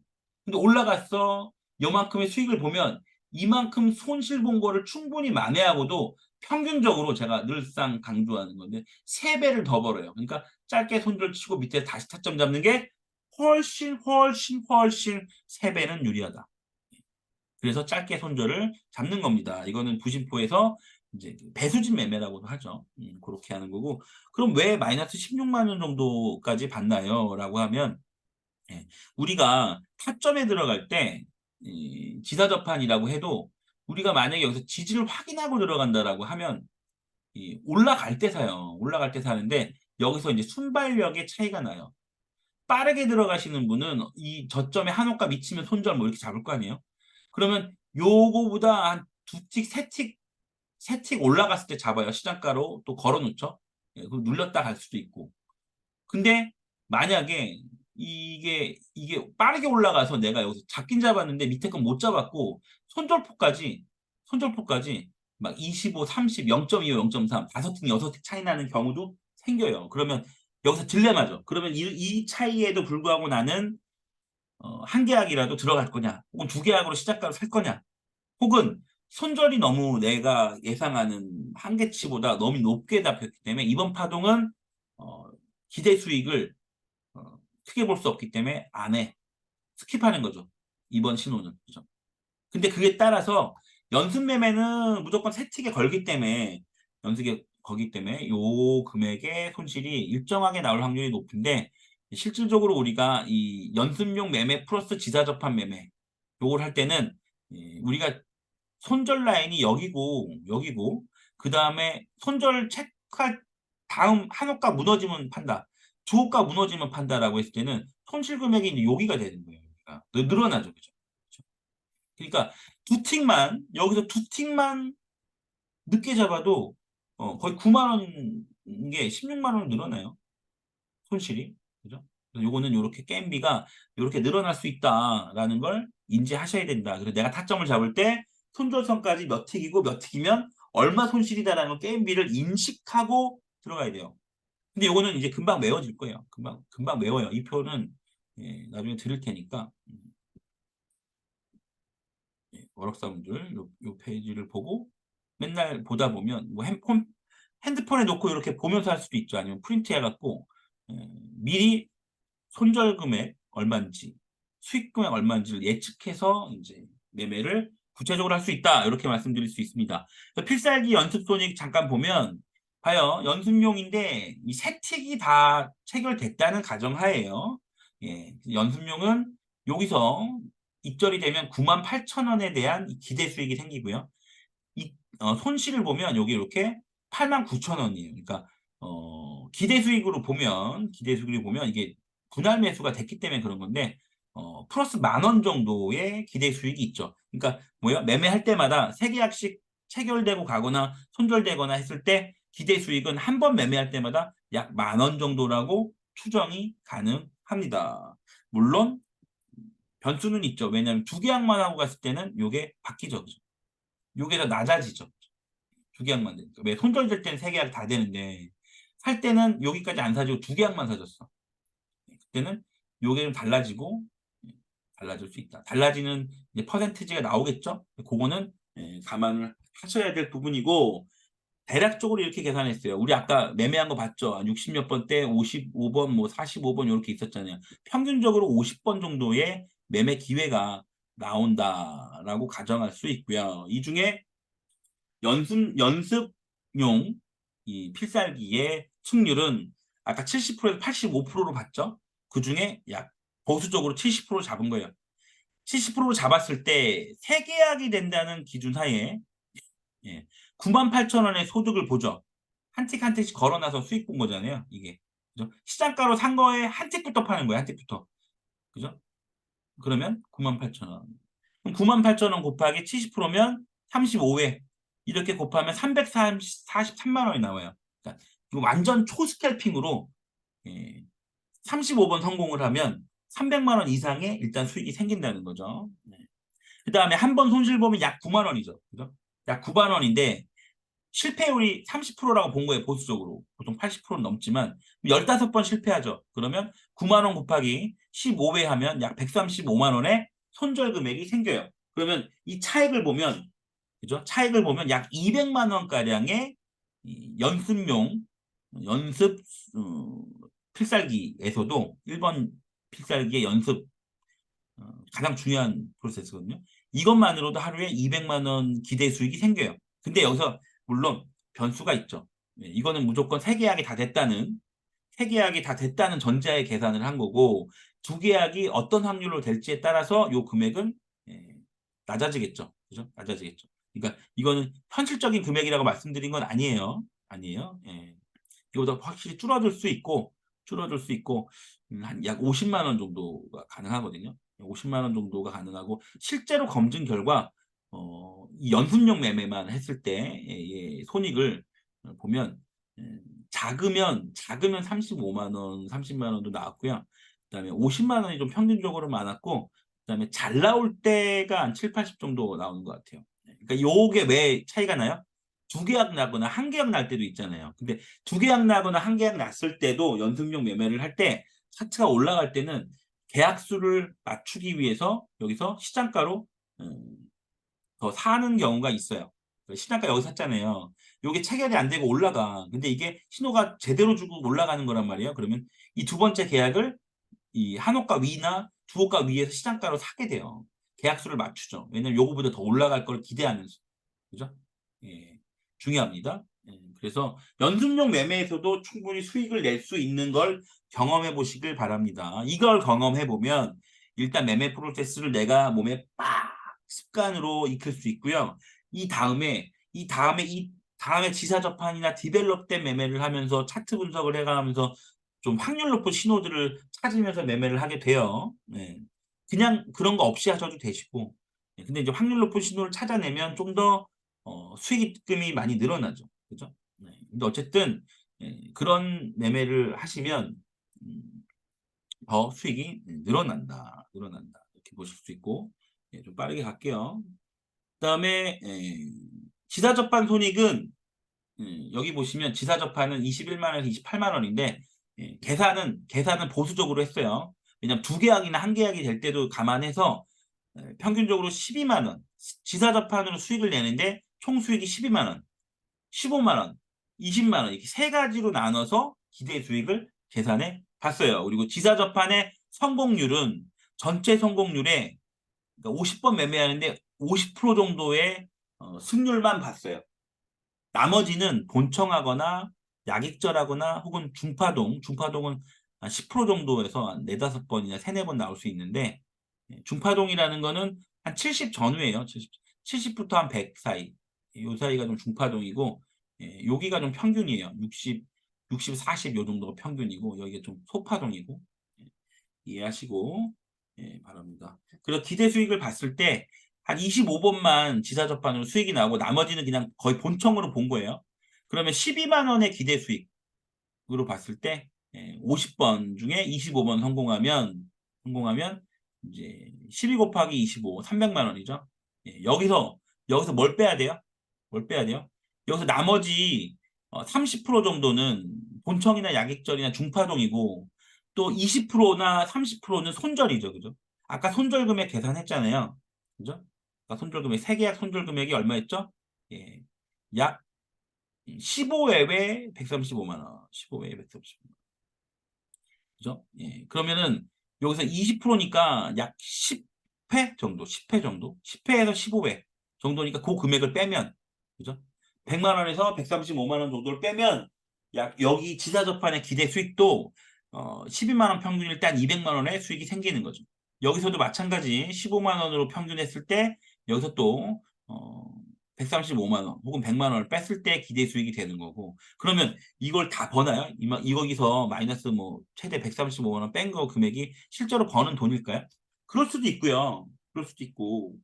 근데 올라갔어. 요만큼의 수익을 보면 이만큼 손실 본 거를 충분히 만회하고도 평균적으로 제가 늘상 강조하는 건데 3배를 더 벌어요. 그러니까 짧게 손절 치고 밑에 다시 타점 잡는 게 훨씬 3배는 유리하다. 그래서 짧게 손절을 잡는 겁니다. 이거는 부심포에서 이제 배수진 매매라고도 하죠. 그렇게 하는 거고. 그럼 왜 마이너스 16만 원 정도까지 받나요? 라고 하면 예, 우리가 타점에 들어갈 때 지사접한이라고 해도 우리가 만약에 여기서 지지를 확인하고 들어간다라고 하면 올라갈 때 사요. 올라갈 때 사는데 여기서 이제 순발력의 차이가 나요. 빠르게 들어가시는 분은 이 저점에 한호가 미치면 손절 뭐 이렇게 잡을 거 아니에요. 그러면 요거보다 한 두 틱, 세 틱 올라갔을 때 잡아요. 시장가로 또 걸어 놓죠. 예, 그럼 눌렸다 갈 수도 있고. 근데 만약에 이게 빠르게 올라가서 내가 여기서 잡긴 잡았는데 밑에 건 못 잡았고 손절포까지 막 25, 30, 0.25, 0.3, 5틱, 6틱 차이 나는 경우도 생겨요. 그러면 여기서 딜레마죠. 그러면 이 차이에도 불구하고 나는 한 계약이라도 들어갈 거냐, 혹은 두 계약으로 시작가로 살 거냐, 혹은 손절이 너무 내가 예상하는 한계치보다 너무 높게 잡혔기 때문에 이번 파동은 어, 기대 수익을 크게 볼 수 없기 때문에 안 해. 스킵하는 거죠. 이번 신호는. 그죠? 근데 그에 따라서 연습 매매는 무조건 세틱에 걸기 때문에 연습에 거기 때문에 요 금액의 손실이 일정하게 나올 확률이 높은데 실질적으로 우리가 이 연습용 매매 플러스 지사접한 매매 요걸 할 때는 우리가 손절 라인이 여기고 그 다음에 손절 체크할 다음 한 호가 무너지면 판다. 두 호가 무너지면 판다라고 했을 때는 손실 금액이 이제 여기가 되는 거예요. 그러니까 늘어나죠. 그죠? 그러니까 여기서 두 틱만 늦게 잡아도 거의 9만 원인 게 16만 원 늘어나요. 손실이. 그죠? 그래서 요거는 요렇게 게임비가 요렇게 늘어날 수 있다라는 걸 인지하셔야 된다. 그래서 내가 타점을 잡을 때 손절선까지 몇 틱이고 몇 틱이면 얼마 손실이다라는 걸 게임비를 인식하고 들어가야 돼요. 근데 요거는 이제 금방 외워질 거예요. 금방 외워요. 이 표는 나중에 드릴 테니까 워럭사분들 요 페이지를 보고 맨날 보다 보면 뭐 핸드폰에 놓고 이렇게 보면서 할 수도 있죠. 아니면 프린트 해갖고 미리 손절 금액 얼마인지 수익 금액 얼마인지를 예측해서 이제 매매를 구체적으로 할 수 있다. 이렇게 말씀드릴 수 있습니다. 필살기 연습 손익 잠깐 보면 봐요. 연습용인데 이 세 틱이 다 체결됐다는 가정하에요. 예, 연습용은 여기서 입절이 되면 98,000원에 대한 기대 수익이 생기고요. 손실을 보면 여기 이렇게 89,000원이에요. 그러니까 기대 수익으로 보면 이게 분할 매수가 됐기 때문에 그런 건데 플러스 10,000원 정도의 기대 수익이 있죠. 그러니까 뭐야? 매매할 때마다 세 계약씩 체결되고 가거나 손절되거나 했을 때 기대 수익은 한 번 매매할 때마다 약 10,000원 정도라고 추정이 가능합니다. 물론 변수는 있죠. 왜냐하면 두 계약만 하고 갔을 때는 요게 바뀌죠. 그죠? 요게 더 낮아지죠. 두 계약만 되니까. 왜 손절될 때는 세 계약 다 되는데 살 때는 여기까지 안 사주고 두 계약만 사줬어. 그때는 요게 좀 달라질 수 있다. 달라지는 이제 퍼센티지가 나오겠죠. 그거는 감안을 하셔야 될 부분이고 대략적으로 이렇게 계산했어요. 우리 아까 매매한 거 봤죠? 60몇 번 때 55번, 뭐 45번 이렇게 있었잖아요. 평균적으로 50번 정도의 매매 기회가 나온다라고 가정할 수 있고요. 이 중에 연습용 이 필살기의 승률은 아까 70%에서 85%로 봤죠? 그 중에 약 보수적으로 70% 잡은 거예요. 70% 잡았을 때 세계약이 된다는 기준 하에 98,000원의 소득을 보죠. 한 틱 한 틱씩 걸어놔서 수익 본 거잖아요. 이게. 그죠? 시장가로 산 거에 한 틱부터 파는 거예요. 한 틱부터. 그죠? 그러면 98,000원. 그럼 98,000원 곱하기 70%면 35회. 이렇게 곱하면 343만 원이 나와요. 그러니까 이거 완전 초스캘핑으로 35번 성공을 하면 300만 원 이상의 일단 수익이 생긴다는 거죠. 그 다음에 한 번 손실 보면 약 9만 원이죠. 그죠? 약 9만 원인데 실패율이 30%라고 본 거예요. 보수적으로. 보통 80%는 넘지만 15번 실패하죠. 그러면 9만 원 곱하기 15배 하면 약 135만 원의 손절 금액이 생겨요. 그러면 이 차액을 보면, 그죠? 차액을 보면 약 200만 원 가량의 연습용 연습 필살기에서도 1번 필살기의 연습 가장 중요한 프로세스거든요. 이것만으로도 하루에 200만 원 기대 수익이 생겨요. 근데 여기서 물론 변수가 있죠. 이거는 무조건 세 계약이 다 됐다는 전제하에 계산을 한 거고, 두 계약이 어떤 확률로 될지에 따라서 요 금액은 예, 낮아지겠죠. 그죠? 낮아지겠죠. 그러니까 이거는 현실적인 금액이라고 말씀드린 건 아니에요. 아니에요. 예. 이거보다 확실히 줄어들 수 있고 한 약 50만 원 정도가 가능하거든요. 50만 원 정도가 가능하고, 실제로 검증 결과 이 연습용 매매만 했을 때 손익을 보면 작으면 35만 원, 30만 원도 나왔고요. 그다음에 50만 원이 좀 평균적으로 많았고, 그다음에 잘 나올 때가 한 7, 80 정도 나오는 것 같아요. 그러니까 요게 왜 차이가 나요? 두 계약 나거나 한 계약 날 때도 있잖아요. 근데 두 계약 나거나 한 계약 났을 때도 연습용 매매를 할 때 차트가 올라갈 때는 계약수를 맞추기 위해서 여기서 시장가로 음, 더 사는 경우가 있어요. 시장가 여기 샀잖아요. 이게 체결이 안 되고 올라가. 근데 이게 신호가 제대로 주고 올라가는 거란 말이에요. 그러면 이 두 번째 계약을 이 한호가 위나 두호가 위에서 시장가로 사게 돼요. 계약수를 맞추죠. 왜냐면 요거보다 더 올라갈 걸 기대하면서. 그죠? 예, 중요합니다. 예, 그래서 연습용 매매에서도 충분히 수익을 낼 수 있는 걸 경험해 보시길 바랍니다. 이걸 경험해 보면 일단 매매 프로세스를 내가 몸에 빡 습관으로 익힐 수 있고요. 이 다음에 지사 접판이나 디벨롭된 매매를 하면서 차트 분석을 해가면서 좀 확률 높은 신호들을 찾으면서 매매를 하게 돼요. 네. 그냥 그런 거 없이 하셔도 되시고. 네. 근데 이제 확률 높은 신호를 찾아내면 좀 더 수익금이 많이 늘어나죠. 그죠? 네. 근데 어쨌든 그런 매매를 하시면 음, 더 수익이 늘어난다. 이렇게 보실 수 있고, 좀 빠르게 갈게요. 그다음에 지사 접한 손익은 여기 보시면 지사 접한은 21만 원에서 28만 원인데 계산은 보수적으로 했어요. 왜냐면 두 계약이나 한 계약이 될 때도 감안해서 평균적으로 12만 원 지사 접한으로 수익을 내는데 총 수익이 12만 원, 15만 원, 20만 원 이렇게 세 가지로 나눠서 기대 수익을 계산해 봤어요. 그리고 지사 접한의 성공률은 전체 성공률의 그러니까 50번 매매하는데 50% 정도의 승률만 봤어요. 나머지는 본청하거나 약익절하거나 혹은 중파동은 한 10% 정도에서 한 4~5번이나 3~4번 나올 수 있는데, 중파동이라는 거는 한 70 전후예요. 70부터 한 100 사이. 요 사이가 좀 중파동이고, 여기가 좀 평균이에요. 60, 40 요 정도가 평균이고, 여기가 좀 소파동이고, 예, 이해하시고 바랍니다. 그래서 기대 수익을 봤을 때 한 25번만 지사 접판으로 수익이 나오고 나머지는 그냥 거의 본청으로 본 거예요. 그러면 12만 원의 기대 수익으로 봤을 때 50번 중에 25번 성공하면 이제 12 곱하기 25, 300만 원이죠. 여기서 뭘 빼야 돼요? 뭘 빼야 돼요? 여기서 나머지 30% 정도는 본청이나 약익절이나 중파동이고, 또 20%나 30%는 손절이죠. 그죠? 아까 손절 금액 계산했잖아요. 그죠? 아까 손절 금액, 세계약 손절 금액이 얼마였죠? 예. 약 15회에 135만 원. 15회에 135만 원. 그죠? 예. 그러면은 여기서 20%니까 약 10회 정도, 10회 정도, 10회에서 15회 정도니까 그 금액을 빼면, 그죠? 100만 원에서 135만 원 정도를 빼면 약 여기 지사 접판의 기대 수익도 12만 원 평균일 때 한 200만 원의 수익이 생기는 거죠. 여기서도 마찬가지 15만 원으로 평균했을 때 여기서 또 135만 원 혹은 100만 원을 뺐을 때 기대 수익이 되는 거고, 그러면 이걸 다 버나요? 거기서 마이너스 뭐 최대 135만 원 뺀 거 금액이 실제로 버는 돈일까요? 그럴 수도 있고요. 그럴 수도 있고,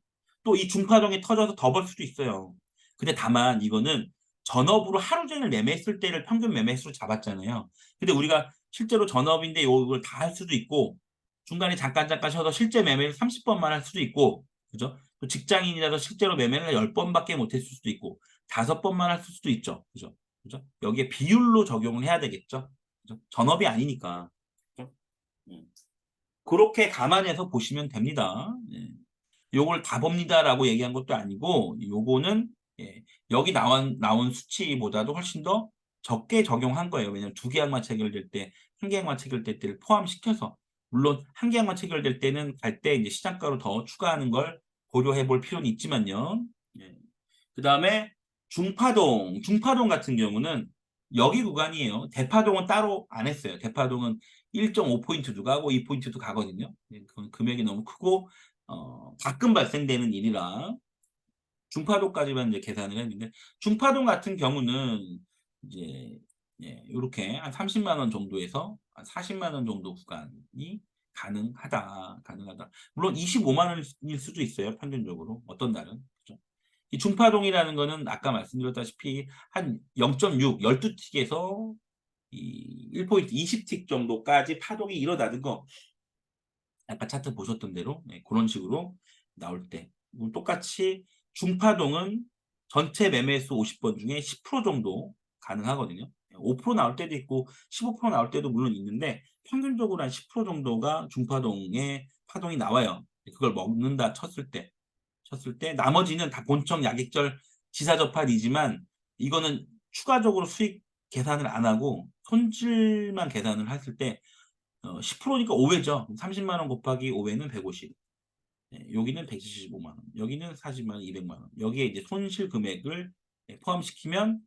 또 이 중파동이 터져서 더 벌 수도 있어요. 근데 다만 이거는 전업으로 하루 종일 매매했을 때를 평균 매매 수로 잡았잖아요. 근데 우리가 실제로 전업인데 이걸 다 할 수도 있고, 중간에 잠깐 쉬어서 실제 매매를 30번만 할 수도 있고, 그죠? 또 직장인이라도 실제로 매매를 10번밖에 못 했을 수도 있고, 5번만 할 수도 있죠. 그죠? 그죠? 여기에 비율로 적용을 해야 되겠죠. 그죠? 전업이 아니니까. 그죠? 음. 그렇게 감안해서 보시면 됩니다. 예. 요걸 다 봅니다라고 얘기한 것도 아니고 요거는 예, 여기 나온 수치보다도 훨씬 더 적게 적용한 거예요. 왜냐면 두 계약만 체결될 때, 한 계약만 체결될 때를 포함시켜서 물론 한 계약만 체결될 때는 갈 때 이제 시장가로 더 추가하는 걸 고려해 볼 필요는 있지만요. 예. 그다음에 중파동 같은 경우는 여기 구간이에요. 대파동은 따로 안 했어요. 대파동은 1.5포인트도 가고 2포인트도 가거든요. 예, 그건 금액이 너무 크고 가끔 발생되는 일이라 중파동까지만 이제 계산을 했는데 중파동 같은 경우는 이제 예, 이렇게 한 30만 원 정도에서 한 40만 원 정도 구간이 가능하다. 물론 25만 원일 수도 있어요. 평균적으로 어떤 날은. 그죠? 이 중파동이라는 거는 아까 말씀드렸다시피 한 0.6, 12틱에서 이 1포인트 20틱 정도까지 파동이 일어나는 거 아까 차트 보셨던 대로 네, 그런 식으로 나올 때 똑같이 중파동은 전체 매매수 50번 중에 10% 정도 가능하거든요. 5% 나올 때도 있고 15% 나올 때도 물론 있는데 평균적으로 한 10% 정도가 중파동의 파동이 나와요. 그걸 먹는다 쳤을 때 나머지는 다 본청 야객절 지사접한이지만 이거는 추가적으로 수익 계산을 안 하고 손실만 계산을 했을 때 10%니까 5회죠. 30만 원 곱하기 5회는 150. 예, 여기는 175만 원. 여기는 40만 원, 200만 원. 여기에 이제 손실 금액을 포함시키면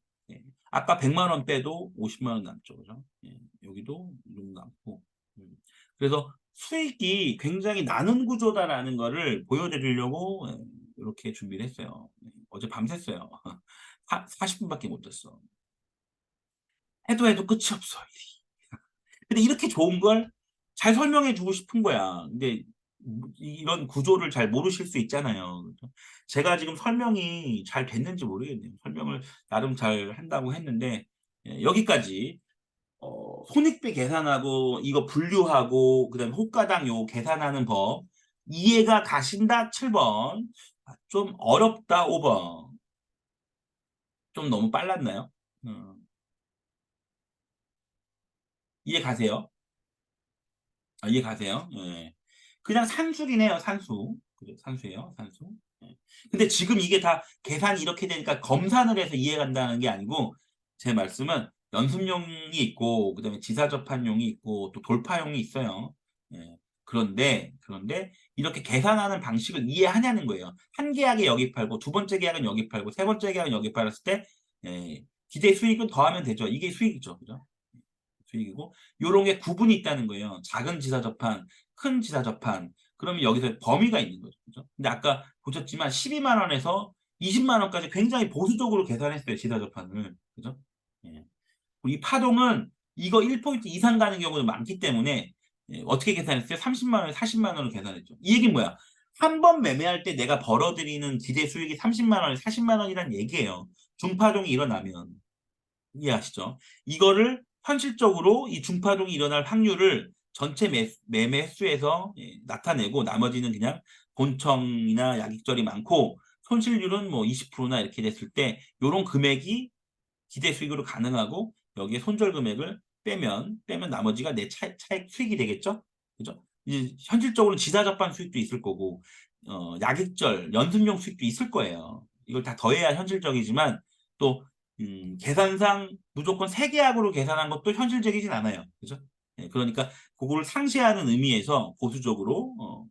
아까 100만 원 빼도 50만 원 남죠. 그죠? 예, 여기도 이 정도 남고. 음. 그래서 수익이 굉장히 나눈 구조다라는 거를 보여드리려고 이렇게 준비를 했어요. 어제 밤샜어요. 40분밖에 못 잤어. 해도 끝이 없어. 근데 이렇게 좋은 걸 잘 설명해 주고 싶은 거야. 근데 이런 구조를 잘 모르실 수 있잖아요. 그죠? 제가 지금 설명이 잘 됐는지 모르겠네요. 설명을 나름 잘 한다고 했는데 여기까지 손익비 계산하고 이거 분류하고 그다음에 호가당 요 계산하는 법 이해가 가신다 7번 좀 어렵다 5번 좀 너무 빨랐나요? 이해 가세요? 이해 가세요? 예. 그냥 산수긴 해요, 산수. 그죠? 산수예요, 산수. 예. 근데 지금 이게 다 계산이 이렇게 되니까 검산을 해서 이해 간다는 게 아니고 제 말씀은 연습용이 있고 그다음에 지사접한용이 있고 또 돌파용이 있어요. 예. 그런데 이렇게 계산하는 방식을 이해하냐는 거예요. 한 계약에 여기 팔고 두 번째 계약은 여기 팔고 세 번째 계약은 여기 팔았을 때 기대 수익은 더하면 되죠. 이게 수익이죠. 그죠? 수익이고 요런 게 구분이 있다는 거예요. 작은 지사접한, 큰 지사접한. 그러면 여기서 범위가 있는 거죠. 그죠? 근데 아까 보셨지만 12만 원에서 20만 원까지 굉장히 보수적으로 계산했어요. 지사접한을. 그죠? 예. 이 파동은 이거 1포인트 이상 가는 경우도 많기 때문에 어떻게 계산했어요? 30만 원에 40만 원을 계산했죠. 이 얘기는 뭐야? 한 번 매매할 때 내가 벌어들이는 기대 수익이 30만 원에 40만 원이란 얘기예요. 중파동이 일어나면. 이해하시죠? 이거를 현실적으로 이 중파동이 일어날 확률을 전체 매매 횟수에서 나타내고 나머지는 그냥 본청이나 약익절이 많고 손실률은 뭐 20%나 이렇게 됐을 때 이런 금액이 기대 수익으로 가능하고 여기에 손절 금액을 빼면 나머지가 내 차익 수익이 되겠죠? 그죠? 이제 현실적으로 지사접반 수익도 있을 거고 약익절, 연습용 수익도 있을 거예요. 이걸 다 더해야 현실적이지만 또 계산상 무조건 세계약으로 계산한 것도 현실적이진 않아요. 그죠? 그러니까 그거를 상쇄하는 의미에서 보수적으로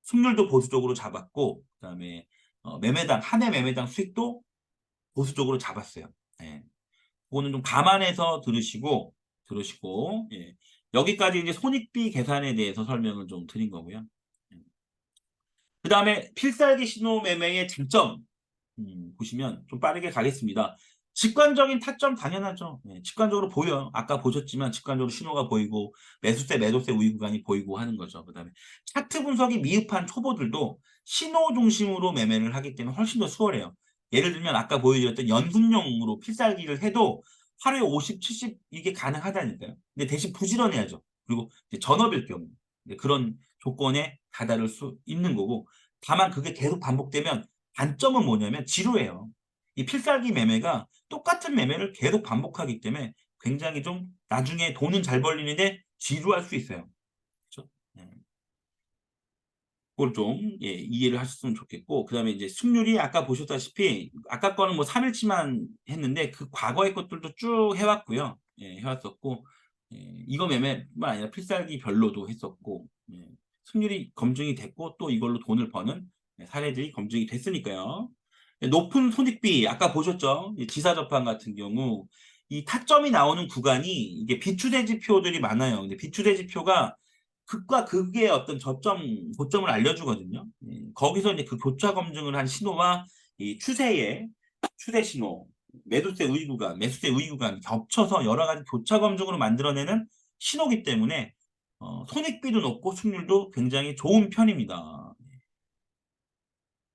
승률도 보수적으로 잡았고 그다음에 한 해 매매당 수익도 보수적으로 잡았어요. 예. 그거는 좀 감안해서 들으시고 예. 여기까지 이제 손익비 계산에 대해서 설명을 좀 드린 거고요. 예. 그다음에 필살기 신호 매매의 장점 보시면 좀 빠르게 가겠습니다. 직관적인 타점 당연하죠. 예, 직관적으로 보여. 아까 보셨지만 직관적으로 신호가 보이고 매수세, 매도세 우위 구간이 보이고 하는 거죠. 그다음에 차트 분석이 미흡한 초보들도 신호 중심으로 매매를 하기 때문에 훨씬 더 수월해요. 예를 들면 아까 보여드렸던 연습용으로 필살기를 해도 하루에 50, 70 이게 가능하다니까요. 근데 대신 부지런해야죠. 그리고 이제 전업일 경우 그런 조건에 다다를 수 있는 거고 다만 그게 계속 반복되면 단점은 뭐냐면 지루해요. 이 필살기 매매가 똑같은 매매를 계속 반복하기 때문에 굉장히 좀 나중에 돈은 잘 벌리는데 지루할 수 있어요. 그렇죠? 네. 그걸 좀 이해를 하셨으면 좋겠고 그다음에 이제 승률이 아까 보셨다시피 아까 거는 뭐 3일치만 했는데 그 과거의 것들도 쭉 해 왔고요. 해 왔었고 이거 매매뿐만 아니라 필살기별로도 했었고 승률이 검증이 됐고 또 이걸로 돈을 버는 사례들이 검증이 됐으니까요. 높은 손익비 아까 보셨죠? 지사접한 같은 경우 이 타점이 나오는 구간이 이게 비추대지표들이 많아요. 근데 비추대지표가 극과 극의 어떤 고점을 알려주거든요. 거기서 이제 그 교차 검증을 한 신호와 이 추세 신호, 매도세 우위 구간, 매수세 우위 구간 겹쳐서 여러 가지 교차 검증으로 만들어내는 신호기 때문에 손익비도 높고 수익률도 굉장히 좋은 편입니다.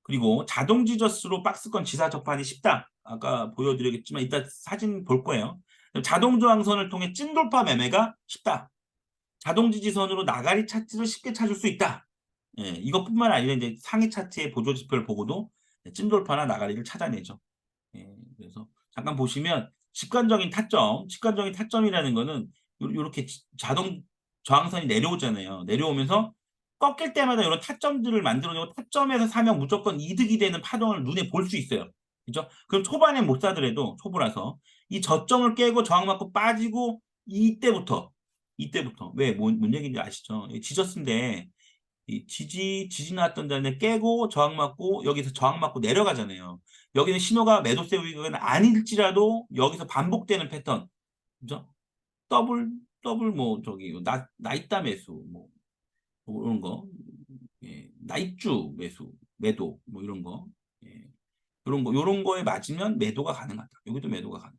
그리고 자동 지저스로 박스권 지사 접근이 쉽다. 아까 보여드리겠지만 이따 사진 볼 거예요. 자동 저항선을 통해 찐돌파 매매가 쉽다. 자동 지지선으로 나가리 차트를 쉽게 찾을 수 있다. 이것뿐만 아니라 이제 상위 차트의 보조 지표를 보고도 찐돌파나 나가리를 찾아내죠. 그래서 잠깐 보시면 직관적인 타점이라는 거는 이렇게 자동 저항선이 내려오잖아요. 내려오면서 꺾일 때마다 이런 타점들을 만들어내고 타점에서 사면 무조건 이득이 되는 파동을 눈에 볼 수 있어요. 그죠? 그럼 초반에 못 사더라도 초보라서 이 저점을 깨고 저항 맞고 빠지고 이때부터 왜 뭔 얘기인지 아시죠? 지저스인데 이 지지 나왔던 자리에 깨고 저항 맞고 여기서 저항 맞고 내려가잖아요. 여기는 신호가 매도세 위기는 아닐지라도 여기서 반복되는 패턴, 그죠? 더블 뭐 저기 나 있다 매수 뭐 이런 거, 나입주 매도 뭐 이런 거, 이런 거에 맞으면 매도가 가능하다. 여기도 매도가 가능.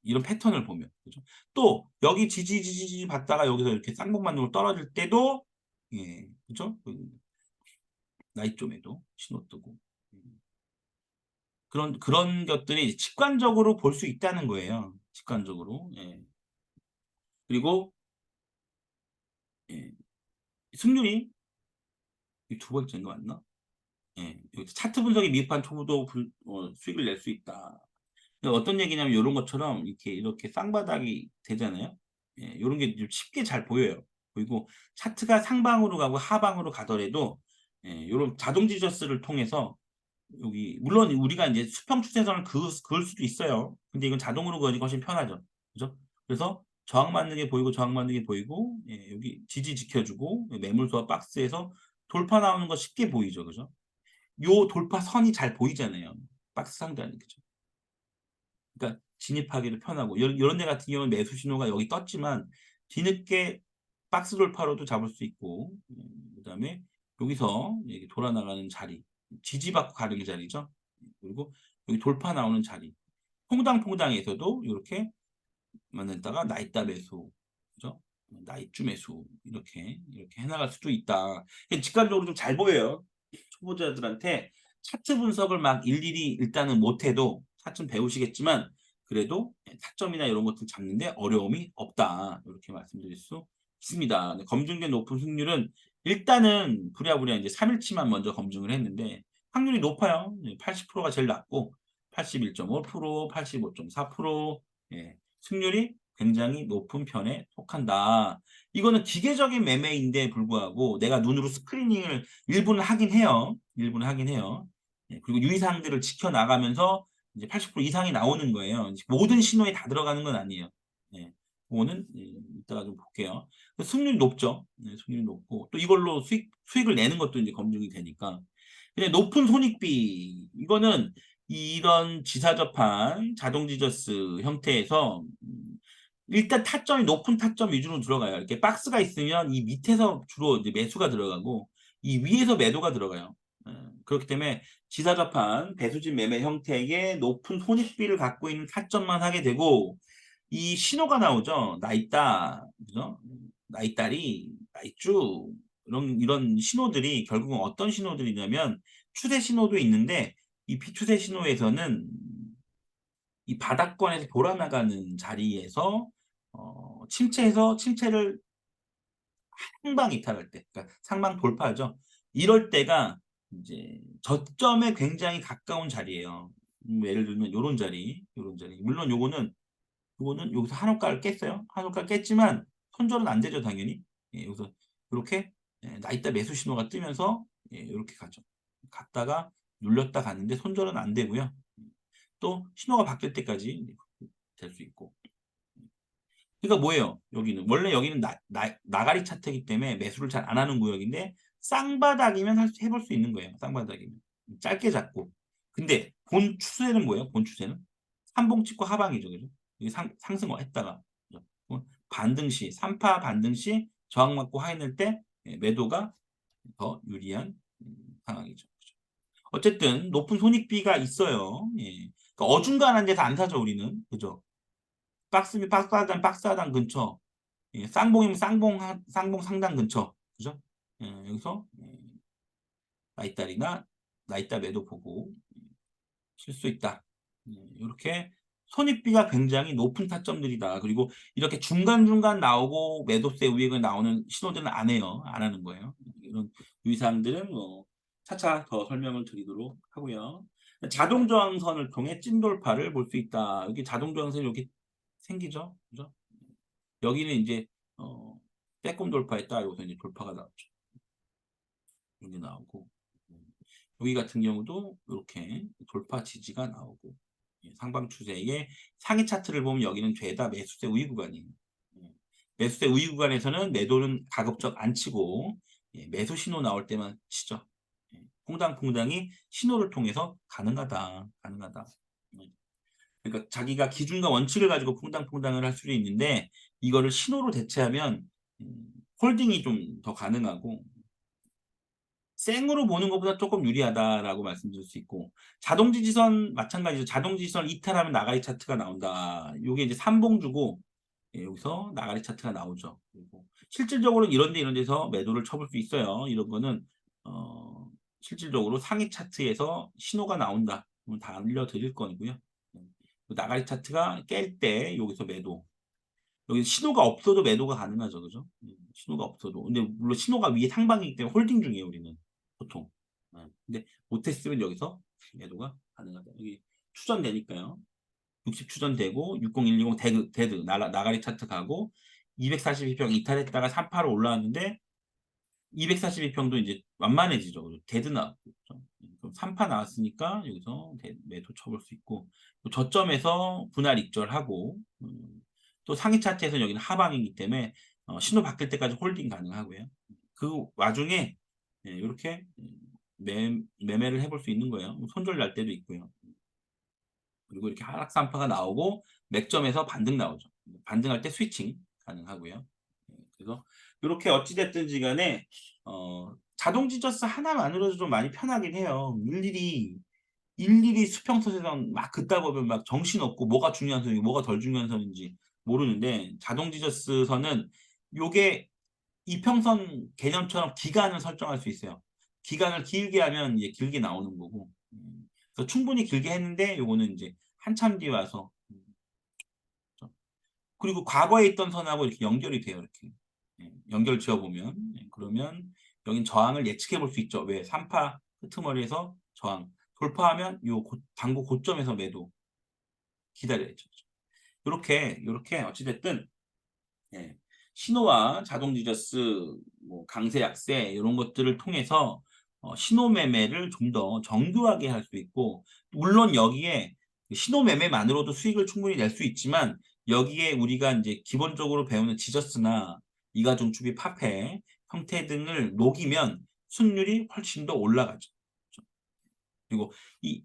이런 패턴을 보면 그죠? 또 여기 지지 받다가 여기서 이렇게 쌍봉 만들고 떨어질 때도 그죠? 나이점에도 신호 뜨고 그런 것들이 직관적으로 볼 수 있다는 거예요. 직관적으로. 그리고 예. 승률이 두 번째인 거 맞나? 여기 차트 분석이 미흡한 초보도 수익을 낼 수 있다. 어떤 얘기냐면 이런 것처럼 이렇게 쌍바닥이 되잖아요. 이런 게 좀 쉽게 잘 보여요. 그리고 차트가 상방으로 가고 하방으로 가더라도 이런 자동 지저스를 통해서 여기 물론 우리가 이제 수평 추세선을 그을 수도 있어요. 근데 이건 자동으로 그어지기 훨씬 편하죠. 그죠? 그래서 저항 맞는 게 보이고 저항 맞는 게 보이고 여기 지지 지켜주고 매물소와 박스에서 돌파 나오는 거 쉽게 보이죠. 그죠? 요 돌파선이 잘 보이잖아요. 박스 상단이 그죠? 그러니까 진입하기도 편하고 이런 데 같은 경우는 매수 신호가 여기 떴지만 뒤늦게 박스 돌파로도 잡을 수 있고 그다음에 여기서 이렇게 돌아 나가는 자리 지지받고 가는 자리죠. 그리고 여기 돌파 나오는 자리 퐁당퐁당에서도 이렇게 만났다가 나있다 매수 그죠? 나이주 매수 이렇게 해나갈 수도 있다. 직관적으로 좀 잘 보여요. 초보자들한테 차트 분석을 막 일일이 일단은 못해도 차츰 배우시겠지만 그래도 타점이나 이런 것들 잡는데 어려움이 없다. 이렇게 말씀드릴 수 있습니다. 검증된 높은 승률은 일단은 부랴부랴 이제 3일치만 먼저 검증을 했는데 확률이 높아요. 80%가 제일 낮고 81.5%, 85.4%, 승률이 굉장히 높은 편에 속한다. 이거는 기계적인 매매인데 불구하고 내가 눈으로 스크리닝을 일부는 하긴 해요. 그리고 유의사항들을 지켜나가면서 이제 80% 이상이 나오는 거예요. 모든 신호에 다 들어가는 건 아니에요. 그거는 이따가 좀 볼게요. 승률이 높죠. 승률이 높고 또 이걸로 수익을 내는 것도 이제 검증이 되니까. 근데 높은 손익비 이거는 이런 지사접한 자동 지저스 형태에서 일단 높은 타점 위주로 들어가요. 이렇게 박스가 있으면 이 밑에서 주로 이제 매수가 들어가고 이 위에서 매도가 들어가요. 그렇기 때문에 지사접한 배수진 매매 형태의 높은 손익비를 갖고 있는 타점만 하게 되고 이 신호가 나오죠. 나 있다, 그죠? 나 있다리, 나 있주 이런 신호들이 결국은 어떤 신호들이냐면 추세 신호도 있는데 이 비추세 신호에서는 이 바닥권에서 돌아나가는 자리에서 침체를 상방 이탈할 때, 그러니까 상방 돌파죠. 이럴 때가 이제 저점에 굉장히 가까운 자리예요. 예를 들면 요런 자리, 요런 자리. 물론 요거는 여기서 한옥가를 깼어요. 한옥가를 깼지만 손절은 안 되죠, 당연히. 예, 여기서 이렇게 나이따 매수 신호가 뜨면서 이렇게 가죠. 갔다가 눌렸다 갔는데 손절은 안 되고요. 또 신호가 바뀔 때까지 될 수 있고. 그러니까 뭐예요? 여기는 원래 여기는 나가리 차트이기 때문에 매수를 잘 안 하는 구역인데 쌍바닥이면 해볼 수 있는 거예요. 쌍바닥이면 짧게 잡고. 근데 본 추세는 뭐예요? 본 추세는 삼봉 찍고 하방이죠, 그죠? 이게 상승했다가 그죠? 반등 시 3파 반등 시 저항 맞고 하이낼 때 매도가 더 유리한 상황이죠. 그죠? 어쨌든 높은 손익비가 있어요. 예. 그러니까 어중간한 데서 안 사죠, 우리는. 그죠? 박스하단 근처. 예, 쌍봉이면 쌍봉 상단 근처. 그죠? 예, 여기서 나이따리나 나이따 매도 보고 칠 수 있다. 이렇게 손익비가 굉장히 높은 타점들이다. 그리고 이렇게 중간중간 나오고 매도세 우익을 나오는 신호들은 안 해요. 안 하는 거예요. 이런 유의사항들은 뭐 차차 더 설명을 드리도록 하고요. 자동저항선을 통해 찐돌파를 볼 수 있다. 여기 자동저항선이 이렇게 생기죠. 그죠? 여기는 이제 빼꼼 돌파했다. 여기서 이제 돌파가 나오죠. 여기 나오고 여기 같은 경우도 이렇게 돌파 지지가 나오고 상방 추세의 상위 차트를 보면 여기는 죄다 매수세 우위 구간이에요. 예, 매수세 우위 구간에서는 매도는 가급적 안 치고 매수 신호 나올 때만 치죠. 퐁당퐁당이 신호를 통해서 가능하다. 가능하다. 그러니까 자기가 기준과 원칙을 가지고 퐁당퐁당을 할 수도 있는데 이거를 신호로 대체하면 홀딩이 좀 더 가능하고 생으로 보는 것보다 조금 유리하다라고 말씀드릴 수 있고 자동지지선 마찬가지죠. 자동지지선 이탈하면 나가리 차트가 나온다. 이게 이제 삼봉주고 여기서 나가리 차트가 나오죠. 그리고 실질적으로 이런 데서 매도를 쳐볼 수 있어요. 이런 거는 실질적으로 상위 차트에서 신호가 나온다. 그러면 다 알려드릴 거고요. 나가리 차트가 깰 때 여기서 매도. 여기 신호가 없어도 매도가 가능하죠. 그죠? 신호가 없어도. 근데 물론 신호가 위에 상방이기 때문에 홀딩 중이에요. 우리는 보통. 근데 못했으면 여기서 매도가 가능하다. 여기 추전되니까요. 60 추전되고 60, 120 데드 나가리 차트 가고 242평 이탈했다가 3파로 올라왔는데 242평도 이제 완만해지죠. 데드 나왔고. 그럼 3파 나왔으니까 여기서 매도 쳐볼 수 있고 저점에서 분할 익절하고 또 상위 차트에서 여기는 하방이기 때문에 신호 바뀔 때까지 홀딩 가능하고요. 그 와중에 이렇게 매매를 해볼 수 있는 거예요. 손절 날 때도 있고요. 그리고 이렇게 하락 3파가 나오고 맥점에서 반등 나오죠. 반등할 때 스위칭 가능하고요. 그래서 이렇게 어찌됐든지 간에 자동 지저스 하나만으로도 좀 많이 편하긴 해요. 일일이 수평선에서 막 긋다 보면 막 정신없고 뭐가 중요한 선이고 뭐가 덜 중요한 선인지 모르는데 자동 지저스 선은 요게 이평선 개념처럼 기간을 설정할 수 있어요. 기간을 길게 하면 이제 길게 나오는 거고. 그래서 충분히 길게 했는데 요거는 이제 한참 뒤에 와서 그리고 과거에 있던 선하고 이렇게 연결이 돼요. 이렇게 연결 지어보면 그러면 여긴 저항을 예측해 볼 수 있죠. 왜? 3파 끄트머리에서 저항 돌파하면 요 당구 고점에서 매도 기다려야죠. 이렇게 어찌됐든 신호와 자동 지저스, 뭐 강세 약세 이런 것들을 통해서 신호 매매를 좀 더 정교하게 할 수 있고 물론 여기에 신호 매매만으로도 수익을 충분히 낼 수 있지만 여기에 우리가 이제 기본적으로 배우는 지저스나 이가중추비 파페 형태 등을 녹이면 수익률이 훨씬 더 올라가죠. 그리고 이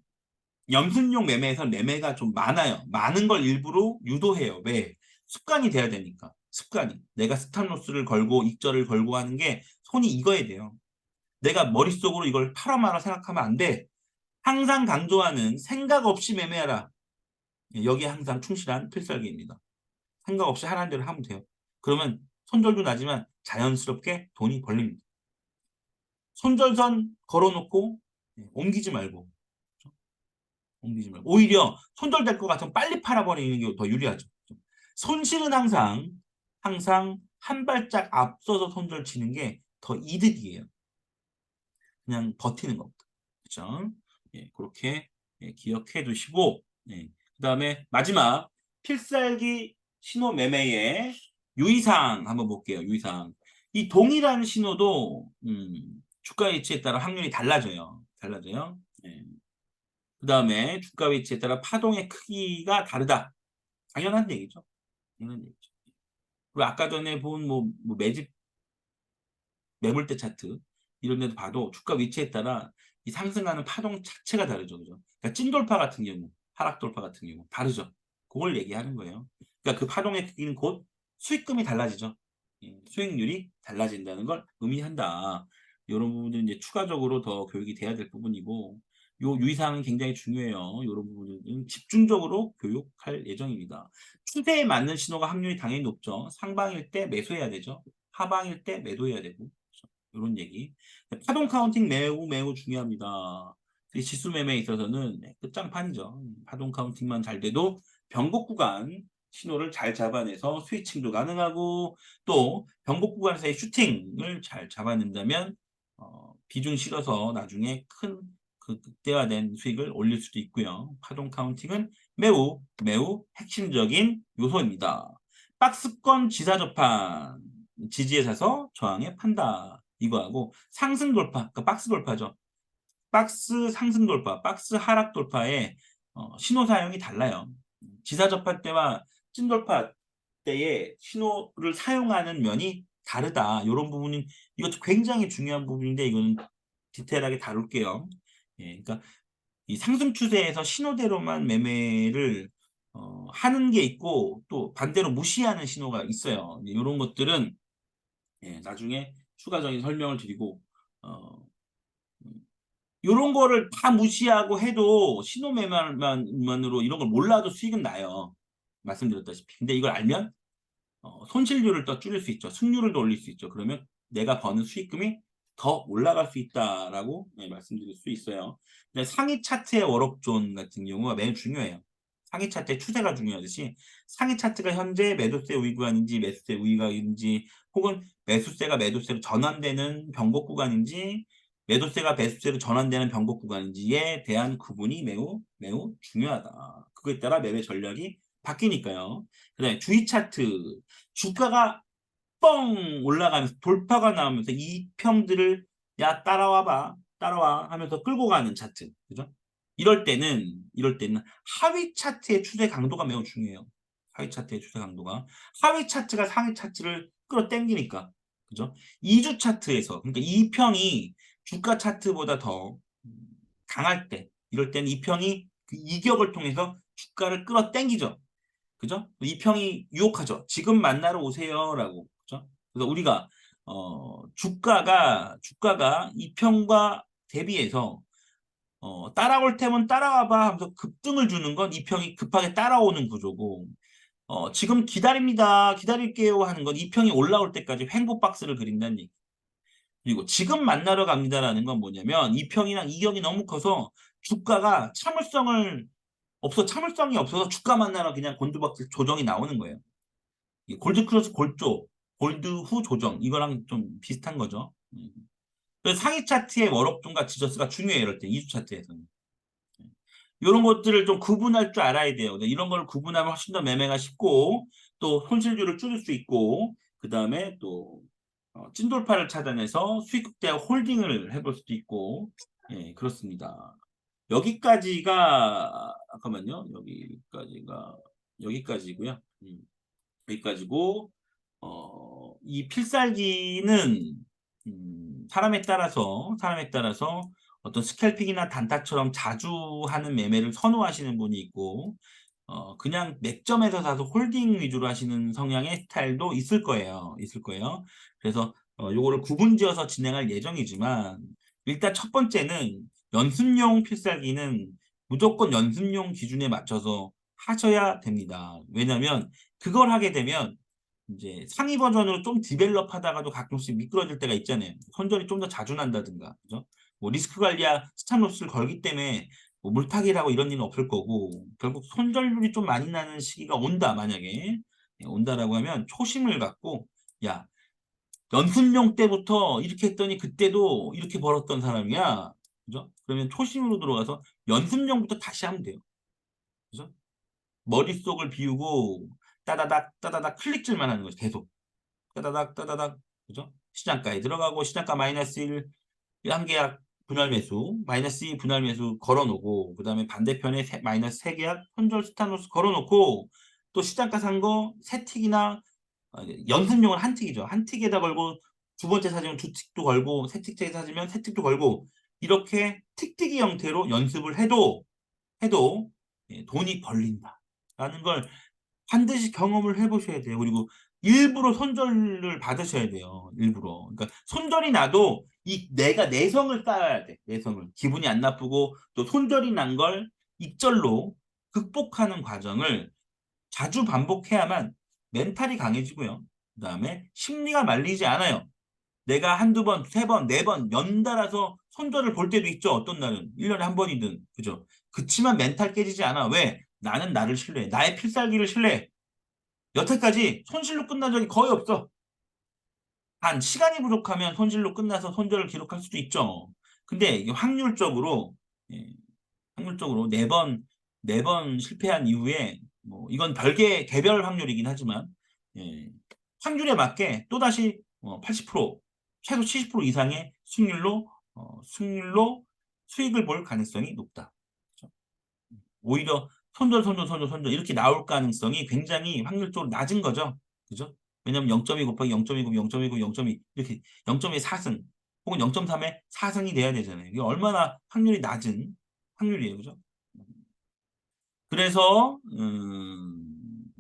염순용 매매에서 매매가 좀 많아요. 많은 걸 일부러 유도해요. 왜? 습관이 돼야 되니까. 습관이. 내가 스탑로스를 걸고 익절을 걸고 하는 게 손이 익어야 돼요. 내가 머릿속으로 이걸 팔아 말아 생각하면 안 돼. 항상 강조하는 생각 없이 매매하라. 여기에 항상 충실한 필살기입니다. 생각 없이 하라는 대로 하면 돼요. 그러면 손절도 나지만 자연스럽게 돈이 벌립니다. 손절선 걸어놓고 옮기지 말고 옮기지 말고 오히려 손절될 것 같으면 빨리 팔아버리는 게 더 유리하죠. 손실은 항상 한 발짝 앞서서 손절 치는 게 더 이득이에요. 그냥 버티는 겁니다. 그렇죠? 그렇게 기억해 두시고, 그다음에 마지막 필살기 신호 매매의 유의사항 한번 볼게요. 유의사항. 이 동일한 신호도 주가 위치에 따라 확률이 달라져요. 달라져요. 그다음에 주가 위치에 따라 파동의 크기가 다르다. 당연한 얘기죠. 당연한 얘기죠. 그리고 아까 전에 본 뭐 매집 매물대 차트 이런 데도 봐도 주가 위치에 따라 이 상승하는 파동 자체가 다르죠. 그죠? 그러니까 찐돌파 같은 경우, 하락 돌파 같은 경우 다르죠. 그걸 얘기하는 거예요. 그러니까 그 파동의 크기는 곧 수익금이 달라지죠. 수익률이 달라진다는 걸 의미한다. 이런 부분들은 이제 추가적으로 더 교육이 돼야 될 부분이고, 요 유의사항은 굉장히 중요해요. 이런 부분은 집중적으로 교육할 예정입니다. 추세에 맞는 신호가 확률이 당연히 높죠. 상방일 때 매수해야 되죠. 하방일 때 매도해야 되고. 이런 얘기. 파동 카운팅 매우 매우 중요합니다. 지수 매매에 있어서는 끝장판이죠. 파동 카운팅만 잘 돼도 변곡 구간 신호를 잘 잡아내서 스위칭도 가능하고, 또 변곡 구간에서의 슈팅을 잘 잡아낸다면 비중 실어서 나중에 큰 극대화된 수익을 올릴 수도 있고요. 파동 카운팅은 매우 매우 핵심적인 요소입니다. 박스권 지사 접한, 지지에 사서 저항에 판다. 이거하고 상승 돌파, 그러니까 박스 돌파죠. 박스 상승 돌파, 박스 하락 돌파의 신호 사용이 달라요. 지사 접할 때와 찐 돌파 때의 신호를 사용하는 면이 다르다. 이런 부분이, 이것도 굉장히 중요한 부분인데 이거는 디테일하게 다룰게요. 그러니까 이 상승 추세에서 신호대로만 매매를 하는 게 있고, 또 반대로 무시하는 신호가 있어요. 이런 것들은 나중에 추가적인 설명을 드리고, 이런 거를 다 무시하고 해도 신호매매만으로 이런 걸 몰라도 수익은 나요. 말씀드렸다시피. 근데 이걸 알면 손실률을 더 줄일 수 있죠. 승률을 더 올릴 수 있죠. 그러면 내가 버는 수익금이 더 올라갈 수 있다라고 말씀드릴 수 있어요. 근데 상위 차트의 월업존 같은 경우가 매우 중요해요. 상위 차트의 추세가 중요하듯이 상위 차트가 현재 매도세 우위 구간인지 매수세 우위 구간인지, 혹은 매수세가 매도세로 전환되는 변곡 구간인지 매도세가 매수세로 전환되는 변곡 구간인지에 대한 구분이 매우 매우 중요하다. 그거에 따라 매매 전략이 바뀌니까요. 그다음에 주의 차트, 주가가 뻥 올라가면서 돌파가 나오면서 이 평들을 야 따라와 봐, 따라와 하면서 끌고 가는 차트, 그죠? 이럴 때는 하위 차트의 추세 강도가 매우 중요해요. 하위 차트의 추세 강도가, 하위 차트가 상위 차트를 끌어당기니까, 그죠? 이주 차트에서, 그러니까 이 평이 주가 차트보다 더 강할 때, 이럴 때는 이 평이 그 이격을 통해서 주가를 끌어당기죠. 그죠? 이 평이 유혹하죠. 지금 만나러 오세요라고. 그죠? 그래서 우리가 주가가 이 평과 대비해서 따라올 테면 따라와봐 하면서 급등을 주는 건 이 평이 급하게 따라오는 구조고, 지금 기다립니다, 기다릴게요 하는 건 이 평이 올라올 때까지 횡보 박스를 그린다는 얘기. 그리고 지금 만나러 갑니다라는 건 뭐냐면 이 평이랑 이격이 너무 커서 주가가 참을성이 없어서 주가 만나러 그냥 곤두박질 조정이 나오는 거예요. 골드 크로스 골조, 골드 후 조정, 이거랑 좀 비슷한 거죠. 그래서 상위 차트의 월업종과 지저스가 중요해요. 이럴 때 이주 차트에서는. 이런 것들을 좀 구분할 줄 알아야 돼요. 이런 걸 구분하면 훨씬 더 매매가 쉽고, 또 손실률을 줄일 수 있고, 그 다음에 또 찐돌파를 찾아내서 수익 극대화 홀딩을 해볼 수도 있고, 그렇습니다. 여기까지가, 잠깐만요. 여기까지고요. 여기까지고, 이 필살기는 사람에 따라서 어떤 스캘핑이나 단타처럼 자주 하는 매매를 선호하시는 분이 있고, 그냥 맥점에서 사서 홀딩 위주로 하시는 성향의 스타일도 있을 거예요. 있을 거예요. 그래서 요거를 구분지어서 진행할 예정이지만, 일단 첫 번째는 연습용 필살기는 무조건 연습용 기준에 맞춰서 하셔야 됩니다. 왜냐하면 그걸 하게 되면 이제 상위 버전으로 좀 디벨롭 하다가도 가끔씩 미끄러질 때가 있잖아요. 손절이 좀 더 자주 난다든가, 그죠? 뭐 리스크 관리야 스탑로스를 걸기 때문에 뭐 물타기라고 이런 일은 없을 거고, 결국 손절률이 좀 많이 나는 시기가 온다, 만약에 온다라고 하면 초심을 갖고, 야, 연습용 때부터 이렇게 했더니 그때도 이렇게 벌었던 사람이야, 그죠? 그러면 초심으로 들어가서 연습용부터 다시 하면 돼요. 그죠? 머릿속을 비우고 따다닥 따다닥 클릭질만 하는 거죠. 계속 따다닥 따다닥. 그죠? 시장가에 들어가고 시장가 마이너스 1 한계약 분할 매수 마이너스 2 분할 매수 걸어놓고 그 다음에 반대편에 마이너스 3계약 손절 스타노스 걸어놓고 또 시장가 산 거 세 틱이나 연습용은 한 틱이죠. 한 틱에다 걸고 두 번째 사지면 두 틱도 걸고 세 틱째 사지면 세 틱도 걸고 이렇게 틱틱이 형태로 연습을 해도 돈이 벌린다라는 걸 반드시 경험을 해보셔야 돼요. 그리고 일부러 손절을 받으셔야 돼요. 일부러. 그러니까 손절이 나도 이 내가 내성을 쌓아야 돼. 내성을. 기분이 안 나쁘고 또 손절이 난 걸 익절로 극복하는 과정을 자주 반복해야만 멘탈이 강해지고요. 그다음에 심리가 말리지 않아요. 내가 한두 번, 세 번, 네 번 연달아서 손절을 볼 때도 있죠. 어떤 날은. 1년에 한 번이든. 그죠? 그치만 멘탈 깨지지 않아. 왜? 나는 나를 신뢰해. 나의 필살기를 신뢰해. 여태까지 손실로 끝난 적이 거의 없어. 한 시간이 부족하면 손실로 끝나서 손절을 기록할 수도 있죠. 근데 이게 확률적으로 예, 확률적으로 네 번 실패한 이후에 뭐 이건 별개 개별 확률이긴 하지만 예, 확률에 맞게 또다시 80% 최소 70% 이상의 승률로 수익을 볼 가능성이 높다. 그렇죠? 오히려 손절 이렇게 나올 가능성이 굉장히 확률적으로 낮은 거죠. 그죠? 왜냐면 0.2 곱하기 0.2 곱하기 0.2 곱하기 0.2 이렇게 0.2 4승 혹은 0.3의 4승이 돼야 되잖아요. 이게 얼마나 확률이 낮은 확률이에요. 그죠? 그래서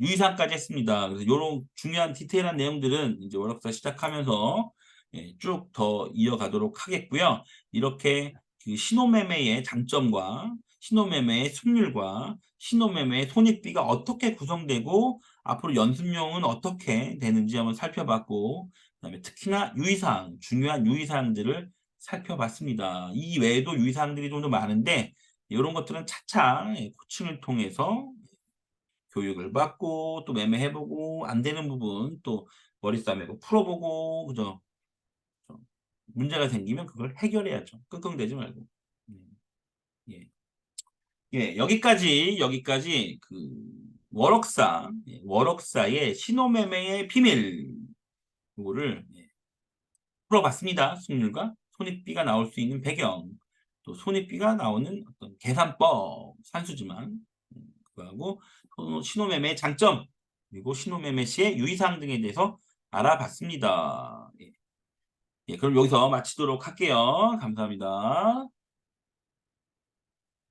유의사항까지 했습니다. 그래서 이런 중요한 디테일한 내용들은 이제 월업사 시작하면서 예, 쭉 더 이어가도록 하겠고요. 이렇게 그 신호매매의 장점과 신호매매의 승률과 신호매매의 손익비가 어떻게 구성되고 앞으로 연습용은 어떻게 되는지 한번 살펴봤고 그다음에 특히나 유의사항, 중요한 유의사항들을 살펴봤습니다. 이 외에도 유의사항들이 좀 더 많은데 이런 것들은 차차 코칭을 통해서 교육을 받고 또 매매해보고 안 되는 부분 또 머리 싸매고 풀어보고 그죠? 문제가 생기면 그걸 해결해야죠. 끙끙대지 말고. 예. 예, 여기까지 그 월억사의 신호매매의 비밀 이거를 풀어봤습니다. 승률과 손익비가 나올 수 있는 배경, 또 손익비가 나오는 어떤 계산법, 산수지만 그거하고 신호매매의 장점, 그리고 신호매매 시의 유의사항 등에 대해서 알아봤습니다. 예, 그럼 여기서 마치도록 할게요. 감사합니다.